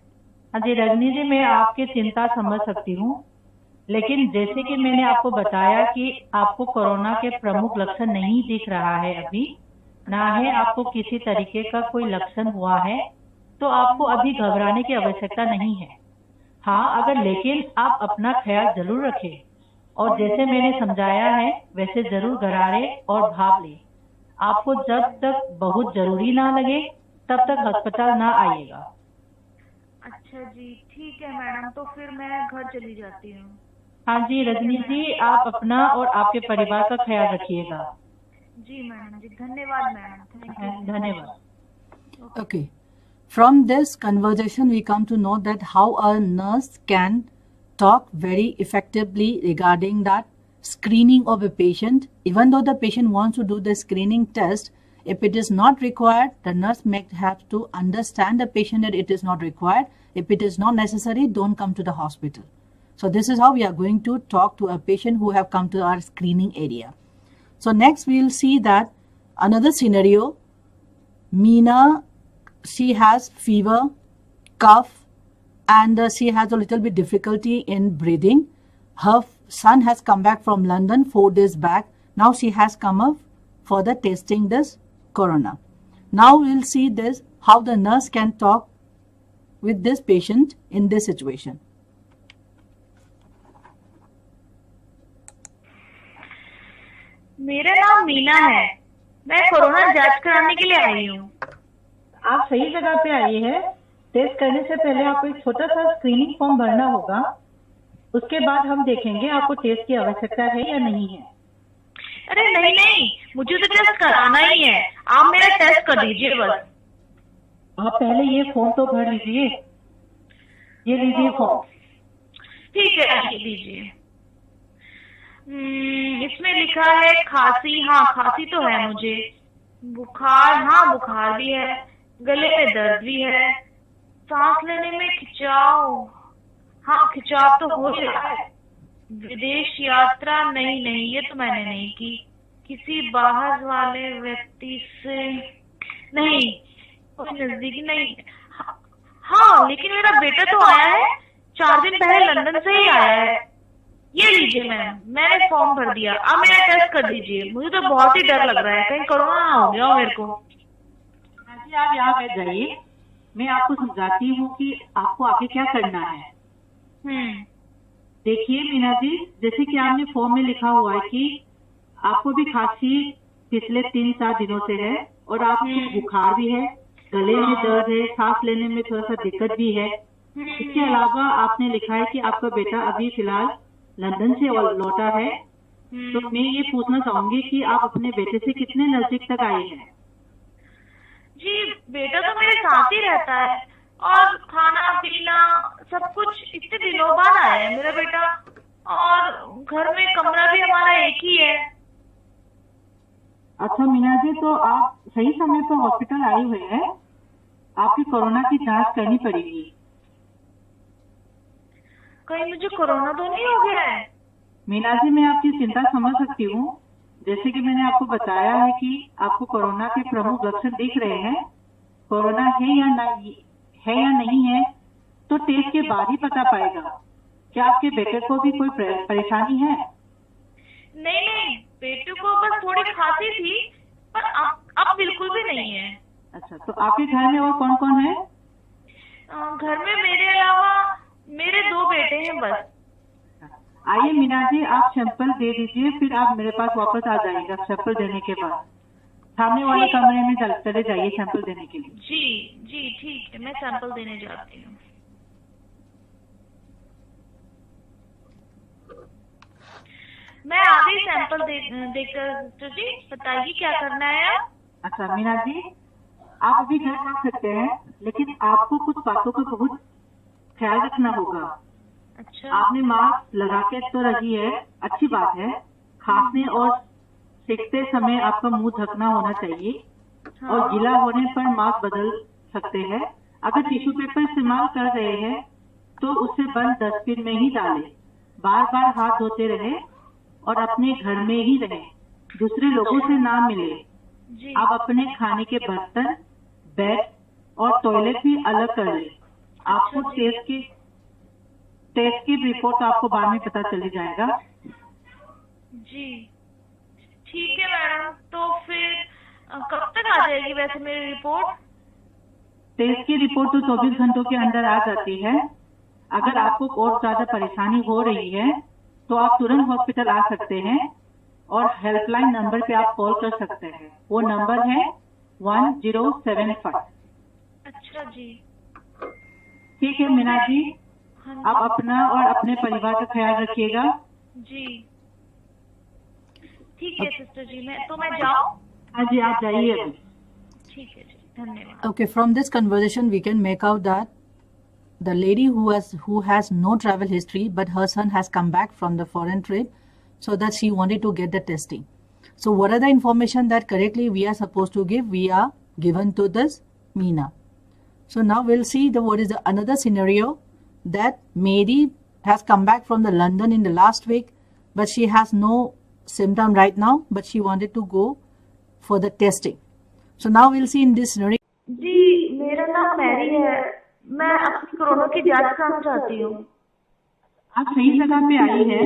हाँ जी रजनी जी, मैं आपकी चिंता समझ सकती हूँ, लेकिन जैसे कि मैंने आपको बताया कि आपको कोरोना के प्रमुख लक्षण नहीं दिख रहा है अभी, ना है आपको किसी तरीके का कोई लक्षण हुआ है, तो आपको अभी घबराने की आवश्यकता नहीं है। हाँ, अगर लेकिन आप अपना ख्याल जरूर रखें और जैसे मैंने समझाया है वैसे जरूर गरारे और भाप लें। आपको जब तक बहुत जरूरी ना लगे तब तक अस्पताल ना आइएगा। अच्छा जी, ठीक है मैडम, तो फिर मैं घर चली जाती हूँ। हाँ जी रजनी जी, आप अपना और आपके परिवार का ख्याल रखिएगा। जी मैडम जी, धन्यवाद मैडम, थैंक यू। धन्यवाद। Okay. From this conversation, we come to know that how a nurse can talk very effectively regarding that screening of a patient. Even though the patient wants to do the screening test, if it is not required, the nurse may have to understand the patient that it is not required. If it is not necessary, don't come to the hospital. So this is how we are going to talk to a patient who have come to our screening area. So next we will see that another scenario. Meena, she has fever, cough, and she has a little bit difficulty in breathing. Her son has come back from London 4 days back. Now she has come up for the testing this corona. Now we'll see this, how the nurse can talk with this patient in this situation. मेरा नाम मीना है, मैं corona जांच कराने के लिए आई हूँ। आप सही जगह पे आए हैं। टेस्ट करने से पहले आपको एक छोटा सा स्क्रीनिंग फॉर्म भरना होगा, उसके बाद हम देखेंगे आपको टेस्ट की आवश्यकता है या नहीं है। अरे नहीं, मुझे तो टेस्ट कराना ही है, आप मेरा टेस्ट कर दीजिए बस। आप पहले ये फॉर्म तो भर लीजिए, ये लीजिए फॉर्म। ठीक है, ये लीजिए। इसमें लिखा है खांसी, हाँ खांसी तो है मुझे, बुखार, हाँ बुखार भी है, गले में दर्द भी है, सांस लेने में खिंचाव, हाँ खिंचाव तो हो ही रहा है। विदेश यात्रा नहीं, ये तो मैंने नहीं की। किसी बाहर वाले व्यक्ति से नहीं, कोई नजदीकी नहीं। हाँ लेकिन मेरा बेटा तो आया है, 4 दिन पहले लंदन से ही आया है। ये लीजिए मैम, मैंने फॉर्म भर दिया, अब मेरा टेस्ट कर दीजिए। मुझे तो बहुत ही डर लग रहा है, कहीं कोरोना हो गया हो मेरे को। जी आप यहाँ बैठ जाइए, मैं आपको समझाती हूँ कि आपको आगे क्या करना है। देखिए मीना जी, जैसे कि आपने फॉर्म में लिखा हुआ है कि आपको भी खांसी पिछले 3-4 दिनों से है और आपको बुखार भी है, गले में दर्द है, सांस लेने में थोड़ा सा दिक्कत भी है। इसके अलावा आपने लिखा है कि आपका बेटा अभी फिलहाल लंदन से लौटा है। तो मैं ये पूछना चाहूंगी कि आप अपने बेटे से कितने नजदीक तक आए हैं? जी बेटा तो मेरे साथ ही रहता है और खाना पीना सब कुछ इतने दिनों बाद आया है मेरा बेटा, और घर में कमरा भी हमारा एक ही है। अच्छा मीना जी, तो आप सही समय पर हॉस्पिटल आए हुए हैं, आपकी कोरोना की जांच करनी पड़ेगी। कहीं मुझे कोरोना तो नहीं हो गया है? मीना जी, मैं आपकी चिंता समझ सकती हूँ। जैसे कि मैंने आपको बताया है कि आपको कोरोना के प्रमुख लक्षण दिख रहे हैं। कोरोना है या नहीं है तो टेस्ट के बाद ही पता पाएगा। क्या आपके बेटे को भी कोई परेशानी है? नहीं, बेटे को बस थोड़ी खांसी थी, पर अब बिल्कुल भी नहीं है। अच्छा, तो आपके घर में और कौन कौन है? घर में मेरे अलावा मेरे 2 बेटे हैं बस। आइए मीना जी, आप सैंपल दे दीजिए, फिर आप मेरे पास वापस आ जाइएगा सैंपल देने के बाद। सामने वाले कमरे में चले जाइए सैंपल देने के लिए। जी जी ठीक है, मैं सैंपल देने जाती हूँ। मैं आ गई सैंपल देकर। सिस्टर जी बताइए क्या करना है अब? अच्छा मीना जी, आप अभी घर जा सकते हैं, लेकिन आपको कुछ बातों का बहुत ख्याल रखना होगा। अच्छा। आपने मास्क लगा के तो रखी है, अच्छी बात है। खांसने और सीखते समय आपका मुंह ढकना होना चाहिए, और गीला होने पर मास्क बदल सकते हैं। अगर टिश्यू पेपर इस्तेमाल कर रहे हैं तो उसे बंद डस्टबिन में ही डालें। बार बार हाथ धोते रहे और अपने घर में ही रहे, दूसरे लोगों से ना मिले। जी। आप अपने खाने के बर्तन, बेड और टॉयलेट भी अलग कर लें। आपको टेस्ट की रिपोर्ट आपको बाद में पता चली जाएगा। जी ठीक है मैडम, तो फिर कब तक आ जाएगी वैसे मेरी रिपोर्ट? टेस्ट की रिपोर्ट तो 24 घंटों के अंदर आ जाती है। अगर आपको और ज्यादा परेशानी हो रही है तो आप तुरंत हॉस्पिटल आ सकते हैं, और हेल्पलाइन नंबर पे आप कॉल कर सकते हैं। वो नंबर है 1075। अच्छा जी। ठीक है मीना जी, आप अपना और अपने परिवार का ख्याल रखिएगा। जी ठीक है सिस्टर जी, मैं जाऊँ? हाँ जी, आप जाइए अभी। ठीक है जी, धन्यवाद। Okay, from this conversation, we can make out that the lady who has no travel history, but her son has come back from the foreign trip, so that she wanted to get the testing. So, what are the information that correctly we are supposed to give? We are given to this Meena. So now we'll see what is the another scenario that Mary has come back from the London in the last week, but she has no symptom right now, but she wanted to go for the testing. So now we'll see in this scenario. जी मेरा नाम Mary है, मैं अपनी corona की जांच कराना चाहती हूँ। आप सही जगह पे आई है।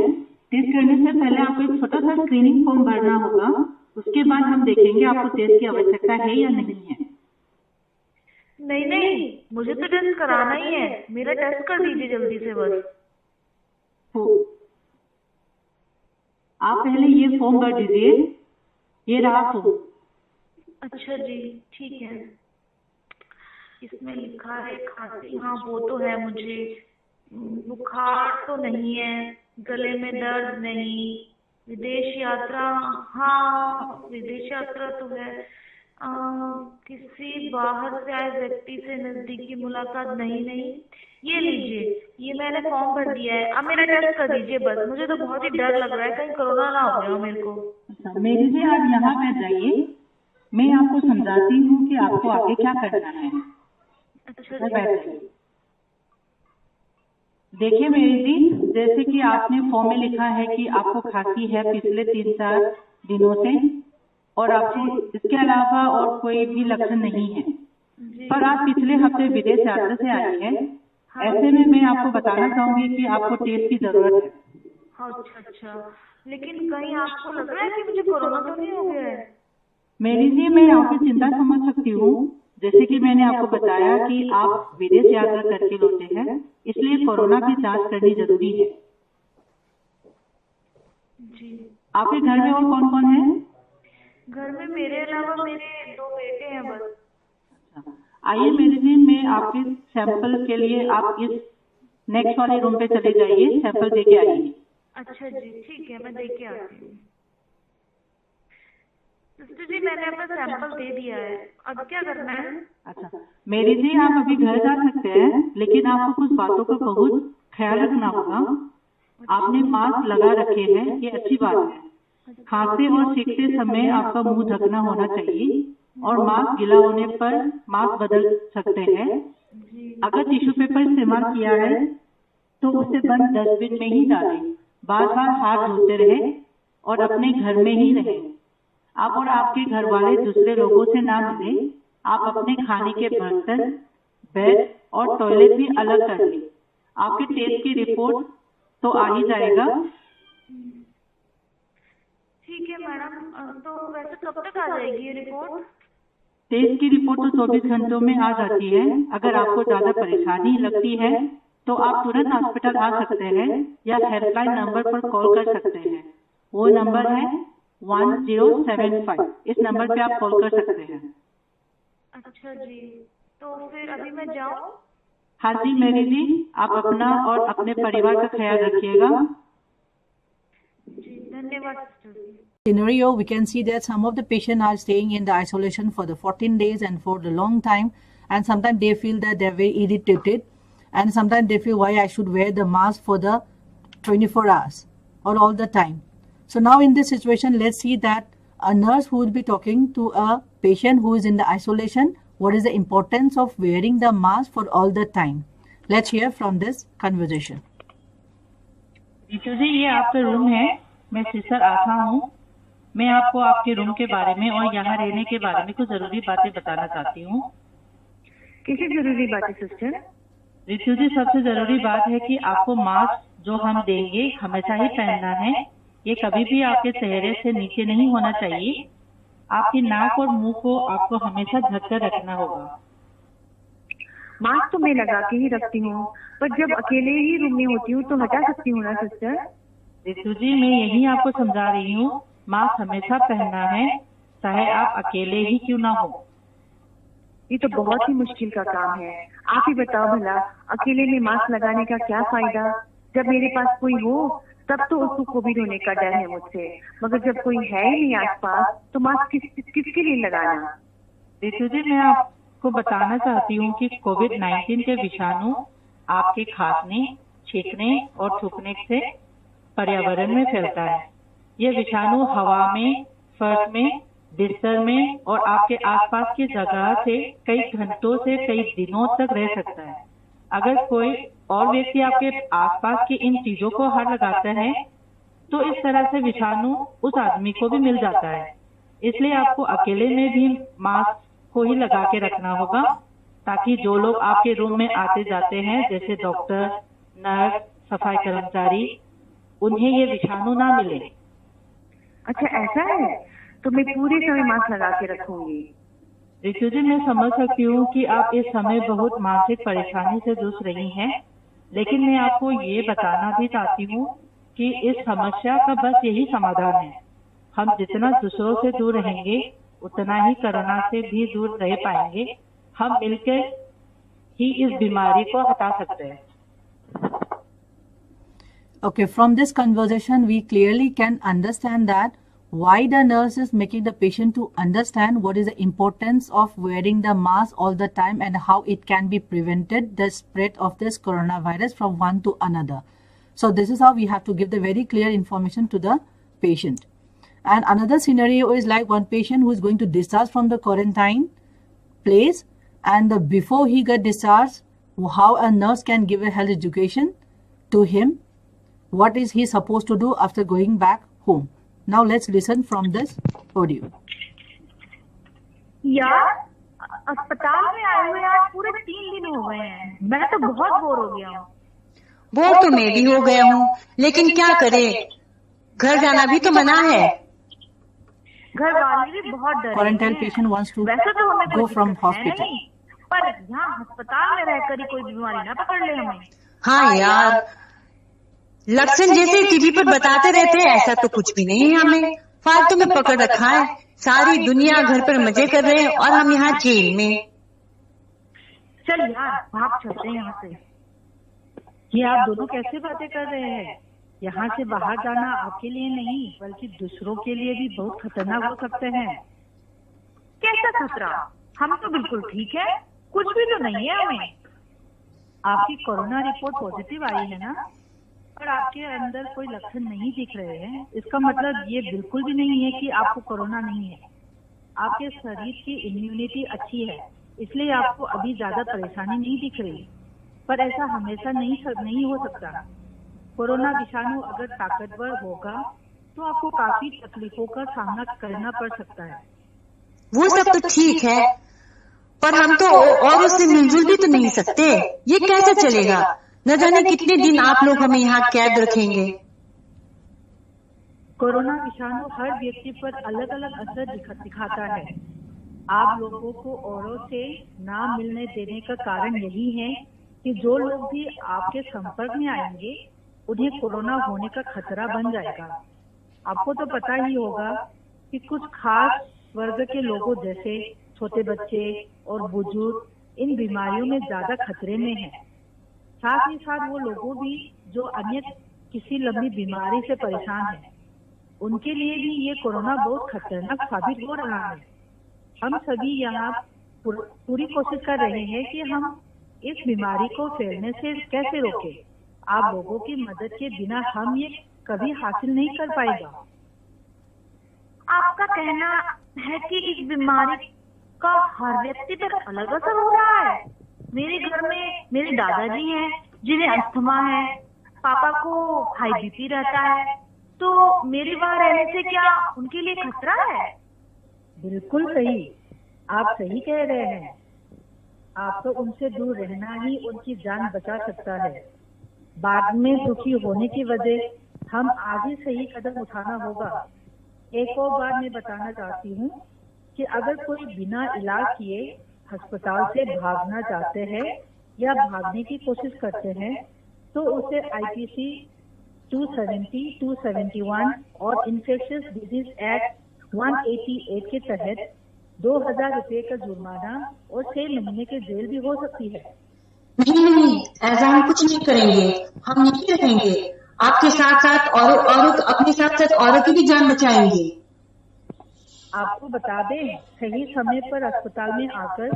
टेस्ट करने से पहले आपको एक छोटा सा स्क्रीनिंग फॉर्म भरना होगा। उसके बाद हम देखेंगे आपको टेस्ट की आवश्यकता है या नहीं है। नहीं नहीं, मुझे तो टेस्ट कराना ही है, मेरा टेस्ट कर दीजिए जल्दी से बस। तो आप पहले ये फॉर्म भर दीजिए, ये रहा फॉर्म। अच्छा जी ठीक है। इसमें लिखा है खांसी, हाँ वो तो है मुझे। बुखार तो नहीं है, गले में दर्द नहीं। विदेश यात्रा, हाँ विदेश यात्रा तो है। किसी बाहर से आए व्यक्ति से नजदीकी मुलाकात नहीं। ये लीजिए, ये मैंने फॉर्म भर दिया है, अब मेरा टेस्ट कर दीजिए बस। मुझे तो बहुत ही डर लग रहा है, कहीं कोरोना ना हो गया मेरे को। अच्छा मेरी जी, आप यहाँ पे जाइए, मैं आपको समझाती हूँ कि आपको आगे क्या करना है। अच्छा बैठिए। देखिए मेरी जी, जैसे कि आपने फॉर्म में लिखा है कि आपको खांसी है पिछले 3-4 दिनों से, और आपको इसके अलावा और कोई भी लक्षण नहीं है, पर आप पिछले हफ्ते विदेश यात्रा से आई हैं। ऐसे में मैं आपको बताना चाहूंगी कि आपको टेस्ट की जरूरत है। अच्छा, लेकिन कहीं आपको लग रहा है कि मुझे कोरोना तो नहीं हो गया है? मेरी जी, मैं आपकी चिंता समझ सकती हूँ। जैसे कि मैंने आपको बताया कि आप विदेश यात्रा करके लौटे हैं, इसलिए कोरोना की जांच करनी जरूरी है। जी। आपके घर में और कौन कौन है? घर में मेरे अलावा मेरे 2 बेटे हैं बस। आइए मेरी जी, मैं आपके सैंपल के लिए आप इस नेक्स्ट वाले रूम पे चले जाइए, सैंपल देके आइए। अच्छा जी ठीक है, मैं देके आती हूँ। सिस्टर जी मैंने अपना सैंपल दे दिया है, अब क्या करना है? अच्छा मेरी जी, आप अभी घर जा सकते हैं, लेकिन आपको कुछ बातों का बहुत ख्याल रखना होगा। आपने मास्क लगा रखे हैं, ये अच्छी बात है। खांसते और छींकते समय आपका मुंह ढकना होना चाहिए, और मास्क गीला होने पर मास्क बदल सकते हैं। अगर टिश्यू पेपर इस्तेमाल किया है तो उसे बंद डस्टबिन में ही डालें। बार बार हाथ धोते रहे और अपने घर में ही रहें। आप और आपके घर वाले दूसरे लोगों से ना मिले। आप अपने खाने के बर्तन, बेड और टॉयलेट भी अलग कर लें। आपके टेस्ट की रिपोर्ट तो आ ही जाएगा। ठीक है मैडम, तो वैसे कब तक आ जाएगी ये रिपोर्ट? टेस्ट की रिपोर्ट तो 24 घंटों में आ जाती है। अगर आपको ज्यादा परेशानी लगती है तो आप तुरंत हॉस्पिटल आ सकते हैं या हेल्पलाइन नंबर पर कॉल कर सकते हैं। वो नंबर है 1075। इस नंबर पे आप कॉल कर सकते हैं। अच्छा जी, तो फिर अभी मैं जाऊँ? हाँ जी मेरी जी, आप अपना और अपने परिवार का ख्याल रखिएगा। जी धन्यवाद सिस्टर जी। Scenario, we can see that some of the patients are staying in the isolation for the 14 days and for the long time, and sometimes they feel that they're very irritated, and sometimes they feel why I should wear the mask for the 24 hours or all the time. So now in this situation, let's see that a nurse who will be talking to a patient who is in the isolation, what is the importance of wearing the mask for all the time. Let's hear from this conversation. Ritu ji, ये आपका room है। मैं sister आशा हूँ। मैं आपको आपके room के बारे में और यहाँ रहने के बारे में कुछ जरूरी बातें बताना चाहती हूँ। कैसी जरूरी बातें सिस्टर? रीतू जी, सबसे जरूरी बात है कि आपको मास्क जो हम देंगे हमेशा ही पहनना है। ये कभी भी आपके चेहरे से नीचे नहीं होना चाहिए। आपकी नाक और मुंह को आपको हमेशा ढक कर रखना होगा। मास्क तो मैं लगा के ही रखती हूँ, पर जब अकेले ही रूम में होती हूँ तो हटा सकती हूँ ना सिस्टर? रीतू जी, मैं यही आपको समझा रही हूँ। मास्क हमेशा पहनना है, चाहे आप अकेले ही क्यों ना हो। ये तो बहुत ही मुश्किल का काम है। आप ही बताओ भला, अकेले में मास्क लगाने का क्या फायदा? जब मेरे पास कोई हो तब तो उसको कोविड होने का डर है मुझसे, मगर जब कोई है ही नहीं आसपास तो मास्क किसके लिए लगाना? रीतू जी, मैं आपको बताना चाहती हूँ कि कोविड-19 के विषाणु आपके खांसने, छींकने और थूकने से पर्यावरण में फैलता है। ये विषाणु हवा में, फर्श में, बिस्तर में और आपके आसपास की जगह से कई घंटों से कई दिनों तक रह सकता है। अगर कोई और व्यक्ति आपके आसपास की इन चीजों को हाथ लगाता है तो इस तरह से विषाणु उस आदमी को भी मिल जाता है। इसलिए आपको अकेले में भी मास्क को ही लगा के रखना होगा, ताकि जो लोग आपके रूम में आते जाते हैं जैसे डॉक्टर, नर्स, सफाई कर्मचारी, उन्हें ये विषाणु ना मिले। अच्छा ऐसा है, तो मैं पूरे समय मास्क लगा के रखूंगी। ऋतु जी, मैं समझ सकती हूँ कि आप इस समय बहुत मानसिक परेशानी से जूझ रही हैं, लेकिन मैं आपको ये बताना भी चाहती हूँ कि इस समस्या का बस यही समाधान है। हम जितना दूसरों से दूर रहेंगे उतना ही कोरोना से भी दूर रह पाएंगे। हम मिलकर ही इस बीमारी को हटा सकते हैं। Okay, from this conversation, we clearly can understand that why the nurse is making the patient to understand what is the importance of wearing the mask all the time and how it can be prevented the spread of this coronavirus from one to another. So this is how we have to give the very clear information to the patient. And another scenario is like one patient who is going to discharge from the quarantine place, and before he got discharged, how a nurse can give a health education to him. What is he supposed to do after going back home? Now let's listen from this audio. यार, अस्पताल में आए हुए आज पूरे 3 दिन हो गए हैं। मैं तो बहुत बोर हो गया हूँ। बोर तो मैं भी हो गया हूँ, लेकिन क्या करे, घर जाना भी तो मना है। घर वाले भी बहुत डरे Quarantine हैं। patient wants to वैसे तो हमें go कोई from दिक्कत है hospital. नहीं, पर यहाँ अस्पताल में रहकर ही कोई बीमारी ना पकड़ ले हमें। हाँ यार, लक्षण जैसे टीवी पर बताते रहते हैं, ऐसा तो कुछ भी नहीं है। हमें फालतू में पकड़ रखा है। सारी दुनिया घर पर मजे कर रहे हैं और हम यहाँ जेल में। चल यार, भाग चलते हैं यहाँ से। ये आप दोनों कैसे बातें कर रहे हैं? यहाँ से बाहर जाना आपके लिए नहीं बल्कि दूसरों के लिए भी बहुत खतरनाक हो सकते हैं। कैसा खतरा? हम तो बिल्कुल ठीक है, कुछ भी तो नहीं है हमें। आपकी कोरोना रिपोर्ट पॉजिटिव आई है ना, पर आपके अंदर कोई लक्षण नहीं दिख रहे हैं। इसका मतलब ये बिल्कुल भी नहीं है कि आपको कोरोना नहीं है। आपके शरीर की इम्यूनिटी अच्छी है, इसलिए आपको अभी ज्यादा परेशानी नहीं दिख रही। पर ऐसा हमेशा नहीं हो सकता। कोरोना विषाणु अगर ताकतवर होगा तो आपको काफी तकलीफों का सामना करना पड़ सकता है। वो सब तो ठीक है, पर हम तो और उससे मिलजुल भी तो नहीं सकते। ये कैसे चलेगा? न जाने कितने दिन आप लोग हमें यहाँ कैद रखेंगे। कोरोना विषाणु हर व्यक्ति पर अलग अलग असर दिखाता है। आप लोगों को औरों से ना मिलने देने का कारण यही है कि जो लोग भी आपके संपर्क में आएंगे उन्हें कोरोना होने का खतरा बन जाएगा। आपको तो पता ही होगा कि कुछ खास वर्ग के लोगों जैसे छोटे बच्चे और बुजुर्ग इन बीमारियों में ज्यादा खतरे में हैं। साथ ही साथ वो लोगों भी जो अन्य किसी लंबी बीमारी से परेशान हैं, उनके लिए भी ये कोरोना बहुत खतरनाक साबित हो रहा है। हम सभी यहाँ पूरी कोशिश कर रहे हैं कि हम इस बीमारी को फैलने से कैसे रोकें। आप लोगों की मदद के बिना हम ये कभी हासिल नहीं कर पाएगा। आपका कहना है कि इस बीमारी का हर व्यक्ति पर अलग असर हो रहा है। मेरे घर में मेरे दादाजी हैं जिन्हें अस्थमा है, पापा को हाई बीपी रहता है, तो मेरे वहाँ रहने से क्या उनके लिए खतरा है? बिल्कुल सही, आप सही कह रहे हैं। आप तो उनसे दूर रहना ही उनकी जान बचा सकता है। बाद में दुखी होने की वजह हम आज ही सही कदम उठाना होगा। एक और बात मैं बताना चाहती हूँ कि अगर कोई बिना इलाज किए अस्पताल से भागना चाहते हैं या भागने की कोशिश करते हैं तो उसे IPC 270, 271 और इन्फेक्शियस डिजीज एक्ट 188 के तहत 2000 रुपए का जुर्माना और 6 महीने की जेल भी हो सकती है। नहीं, ऐसा हम कुछ नहीं करेंगे। हम यहीं रहेंगे। आपके साथ साथ औरों अपने साथ साथ औरों की भी जान बचाएंगे। आपको बता दें, सही समय पर अस्पताल में आकर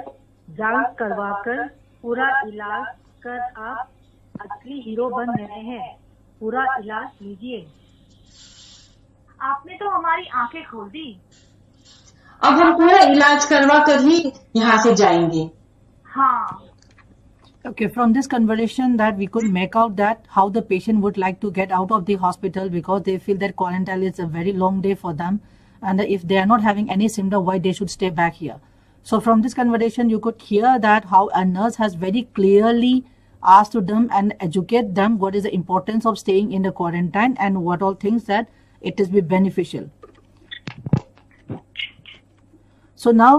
जांच करवाकर पूरा इलाज कर आप असली हीरो बन रहे हैं। पूरा इलाज लीजिए। आपने तो हमारी आंखें खोल दी। अब हम पूरा इलाज करवा कर ही यहाँ से जाएंगे। हाँ। Okay, from this conversation that we could make out that how the patient would like to get out of the hospital because they feel that quarantine is a very long day for them, and if they are not having any symptom, why they should stay back here. So from this conversation, you could hear that how a nurse has very clearly asked to them and educate them what is the importance of staying in the quarantine and what all things that it is be beneficial. So now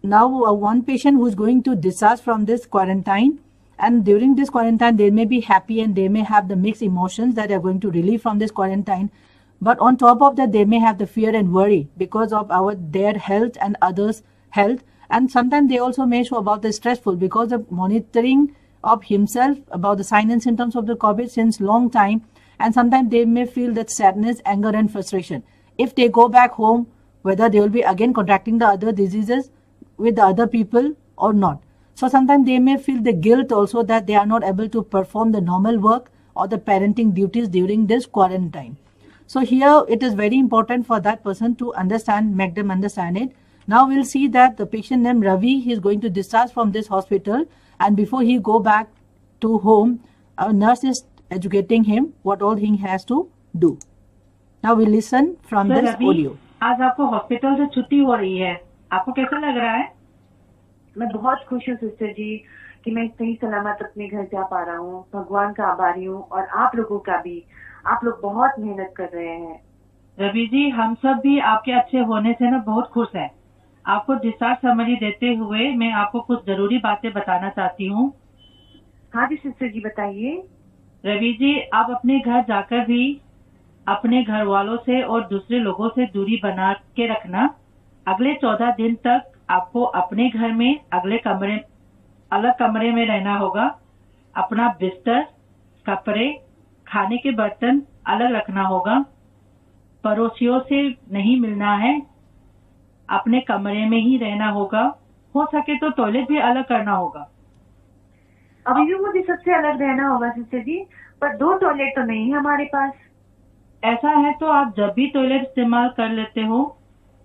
one patient who is going to discharge from this quarantine, and during this quarantine they may be happy and they may have the mixed emotions that they are going to relieve from this quarantine, but on top of that they may have the fear and worry because of their health and others' health, and sometimes they also may show about the stressful because of monitoring of himself about the signs and symptoms of the COVID since long time, and sometimes they may feel that sadness, anger and frustration. If they go back home, whether they will be again contracting the other diseases with the other people or not. So sometimes they may feel the guilt also that they are not able to perform the normal work or the parenting duties during this quarantine. So here it is very important for that person to understand, make them understand it. Now we'll see that the patient named Ravi, he is going to discharge from this hospital, and before he go back to home, our nurse is educating him what all he has to do. Now we listen from Sir, this Ravi, audio. आज आपको hospital से छुट्टी हो रही है, आपको कैसा लग रहा है? मैं बहुत खुश हूँ सिस्टर जी कि मैं सही सलामत अपने घर जा पा रहा हूँ। भगवान का आभारी हूँ और आप लोगों का भी। आप लोग बहुत मेहनत कर रहे हैं। रवि जी, हम सब भी आपके अच्छे होने से ना बहुत खुश हैं। आपको डिस्चार्ज समरी देते हुए मैं आपको कुछ जरूरी बातें बताना चाहती हूँ। हाँ जी सिस्टर जी, बताइए। रवि जी, आप अपने घर जाकर भी अपने घर वालों से और दूसरे लोगों से दूरी बना के रखना। अगले 14 दिन तक आपको अपने घर में अलग कमरे में रहना होगा। अपना बिस्तर, कपड़े, खाने के बर्तन अलग रखना होगा। पड़ोसियों से नहीं मिलना है। अपने कमरे में ही रहना होगा। हो सके तो टॉयलेट भी अलग करना होगा। अभी भी मुझे सबसे अलग रहना होगा सिस्टर जी, पर 2 टॉयलेट तो नहीं है हमारे पास। ऐसा है तो आप जब भी टॉयलेट इस्तेमाल कर लेते हो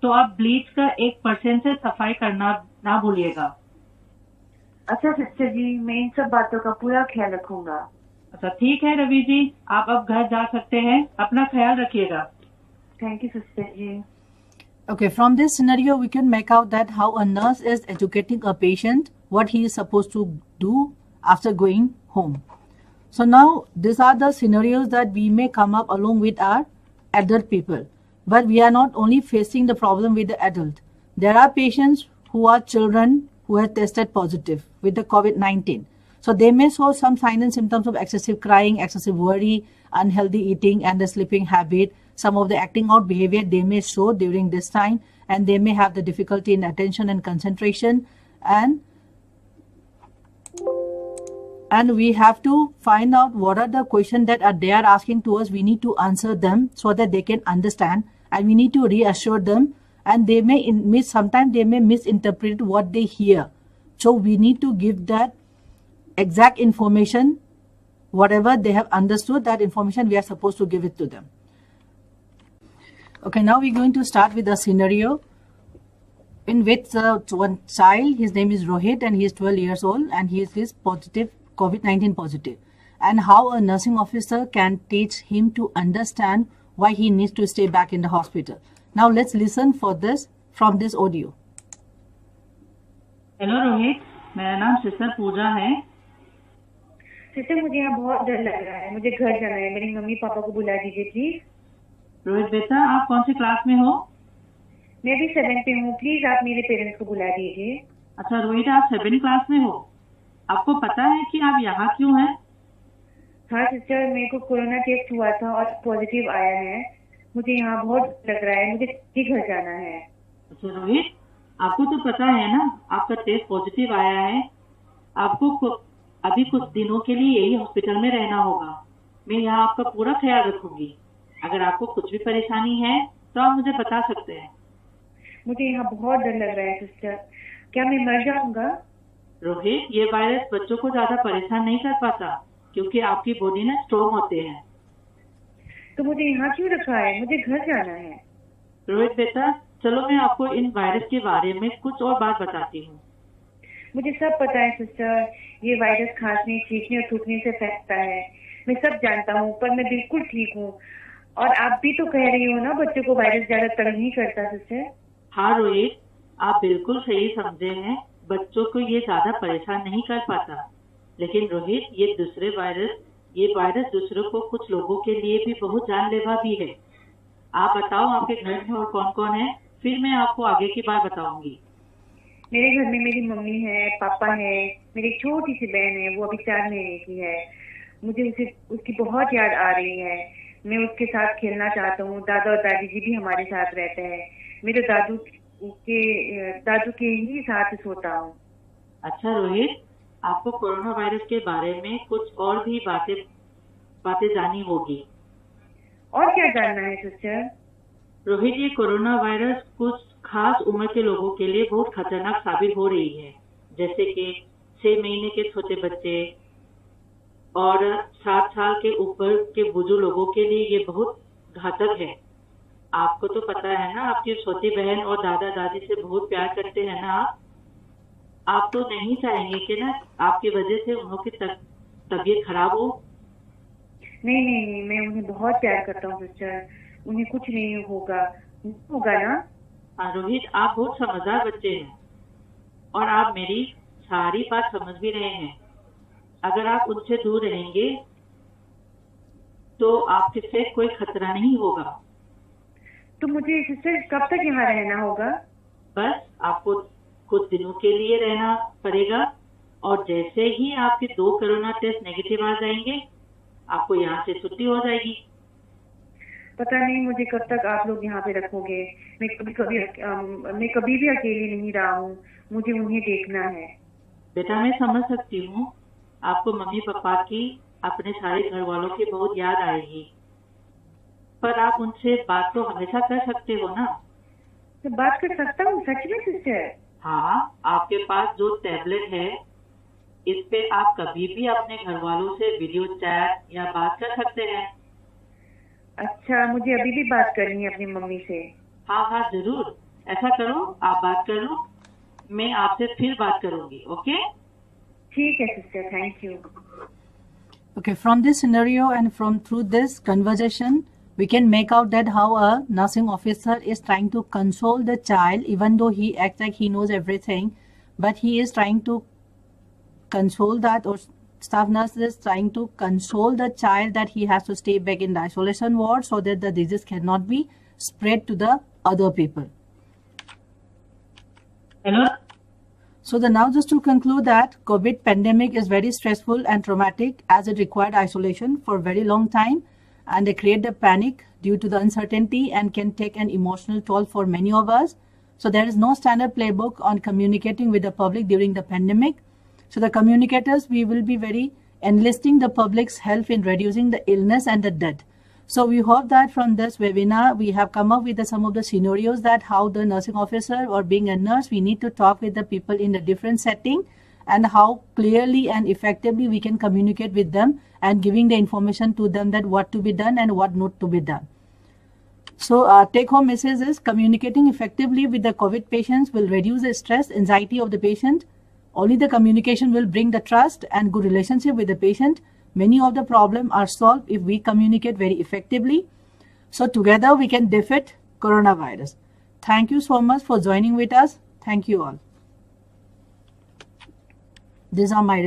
तो आप ब्लीच का 1% से सफाई करना ना भूलिएगा। अच्छा सिस्टर जी, मैं इन सब बातों का पूरा ख्याल रखूंगा। अच्छा ठीक है रवि जी, आप अब घर जा सकते हैं। अपना ख्याल रखिएगा। थैंक यू सिस्टर जी। Okay, from this scenario, we can make out that how a nurse is educating a patient what he is supposed to do after going home. So now these are the scenarios that we may come up along with our adult people. But we are not only facing the problem with the adult. There are patients who are children who have tested positive with the COVID-19. So they may show some signs and symptoms of excessive crying, excessive worry, unhealthy eating, and the sleeping habit. Some of the acting out behavior they may show during this time, and they may have the difficulty in attention and concentration, and we have to find out what are the questions that they are asking to us. We need to answer them so that they can understand, and we need to reassure them, and they may sometimes they may misinterpret what they hear. So we need to give that exact information, whatever they have understood, that information we are supposed to give it to them. Okay, now we're going to start with a scenario in which one child, his name is Rohit, and he is 12 years old, and he is positive, COVID-19 positive, and how a nursing officer can teach him to understand why he needs to stay back in the hospital. Now let's listen for this from this audio. Hello Rohit, मेरा नाम sister पूजा है। Sister, मुझे यहाँ बहुत डर लग रहा है, मुझे घर जाना है, मेरी मम्मी पापा को बुला दीजिए प्लीज। रोहित बेटा, आप कौन सी क्लास में हो? मैं भी 7th में हूँ, प्लीज आप मेरे पेरेंट्स को बुला दीजिए। अच्छा रोहित, आप 7th क्लास में हो, आपको पता है कि आप यहाँ क्यों हैं? हाँ सिस्टर, मेरे को कोरोना टेस्ट हुआ था और पॉजिटिव आया है। मुझे यहाँ बहुत लग रहा है, मुझे घर जाना है। अच्छा रोहित, आपको तो पता है ना आपका टेस्ट पॉजिटिव आया है, आपको अभी कुछ दिनों के लिए यही हॉस्पिटल में रहना होगा। मैं यहाँ आपका पूरा ख्याल रखूंगी। अगर आपको कुछ भी परेशानी है तो आप मुझे बता सकते हैं। मुझे यहाँ बहुत डर लग रहा है सिस्टर, क्या मैं मर जाऊंगा? रोहित, ये वायरस बच्चों को ज्यादा परेशान नहीं कर पाता क्योंकि आपकी बॉडी में स्ट्रॉन्ग होते हैं। तो मुझे यहाँ क्यों रखा है? मुझे घर जाना है। रोहित बेटा, चलो मैं आपको इन वायरस के बारे में कुछ और बात बताती हूँ। मुझे सब पता है सिस्टर, ये वायरस खांसने, छींकने और थूकने से फैलता है। मैं सब जानता हूँ, पर मैं बिल्कुल ठीक हूँ। और आप भी तो कह रही हो ना, बच्चों को वायरस ज्यादा तंग नहीं करता सिस्टर। हाँ रोहित, आप बिल्कुल सही समझे हैं, बच्चों को ये ज्यादा परेशान नहीं कर पाता। लेकिन रोहित, ये वायरस दूसरों को, कुछ लोगों के लिए भी बहुत जानलेवा भी है। आप बताओ आपके घर में और कौन कौन है, फिर मैं आपको आगे की बात बताऊंगी। मेरे घर में मेरी मम्मी है, पापा है, मेरी छोटी सी बहन है, वो अभी 4 महीने की है। मुझे उसकी बहुत याद आ रही है। मैं उसके साथ खेलना चाहता हूँ। दादा और दादी जी भी हमारे साथ रहते हैं। मेरे दादू के ही साथ सोता हूँ। अच्छा रोहित, आपको कोरोना वायरस के बारे में कुछ और भी बातें जानी होगी। और क्या जानना है सिस्टर? रोहित, ये कोरोना वायरस कुछ खास उम्र के लोगों के लिए बहुत खतरनाक साबित हो रही है, जैसे कि 6 महीने के छोटे बच्चे और 7 साल के ऊपर के बुजुर्ग लोगों के लिए ये बहुत घातक है। आपको तो पता है ना, आपकी छोटी बहन और दादा दादी से बहुत प्यार करते हैं ना आप तो नहीं चाहेंगे कि ना आपकी वजह से उन्हों की तबीयत खराब हो। नहीं, मैं उन्हें बहुत प्यार करता हूँ सिस्टर, उन्हें कुछ नहीं होगा ना? हाँ रोहित, आप बहुत समझदार बच्चे हैं और आप मेरी सारी बात समझ भी रहे हैं। अगर आप उनसे दूर रहेंगे तो आपके से कोई खतरा नहीं होगा। तो मुझे सिस्टर कब तक यहाँ रहना होगा? बस आपको कुछ दिनों के लिए रहना पड़ेगा, और जैसे ही आपके 2 कोरोना टेस्ट नेगेटिव आ जाएंगे, आपको यहाँ से छुट्टी हो जाएगी। पता नहीं मुझे कब तक आप लोग यहाँ पे रखोगे। मैं कभी भी अकेली नहीं रहा हूँ, मुझे उन्हें देखना है। बेटा, मैं समझ सकती हूँ आपको मम्मी पापा की, अपने सारे घर वालों की बहुत याद आएगी, पर आप उनसे बात तो हमेशा कर सकते हो ना? तो बात कर सकता हूँ सच में सिस्टर? हाँ, आपके पास जो टैबलेट है, इस पे आप कभी भी अपने घर वालों से वीडियो चैट या बात कर सकते हैं। अच्छा, मुझे अभी भी बात करनी है अपनी मम्मी से? हाँ जरूर, ऐसा करो, आप बात कर लो, मैं आपसे फिर बात करूंगी। ओके, ठीक है sister, thank you. Okay, from this scenario and through this conversation, we can make out that how a nursing officer is trying to console the child, even though he acts like he knows everything, but he is trying to console that or staff nurse is trying to console the child that he has to stay back in the isolation ward so that the disease cannot be spread to the other people. Hello. So now just to conclude that COVID pandemic is very stressful and traumatic as it required isolation for a very long time, and they create the panic due to the uncertainty and can take an emotional toll for many of us. So there is no standard playbook on communicating with the public during the pandemic. So the communicators, we will be very enlisting the public's help in reducing the illness and the death. So we hope that from this webinar, we have come up with some of the scenarios that how the nursing officer or being a nurse, we need to talk with the people in the different setting and how clearly and effectively we can communicate with them and giving the information to them that what to be done and what not to be done. So take home message is communicating effectively with the COVID patients will reduce the stress, anxiety of the patient. Only the communication will bring the trust and good relationship with the patient. Many of the problems are solved if we communicate very effectively. So together we can defeat coronavirus. Thank you so much for joining with us. Thank you all. These are my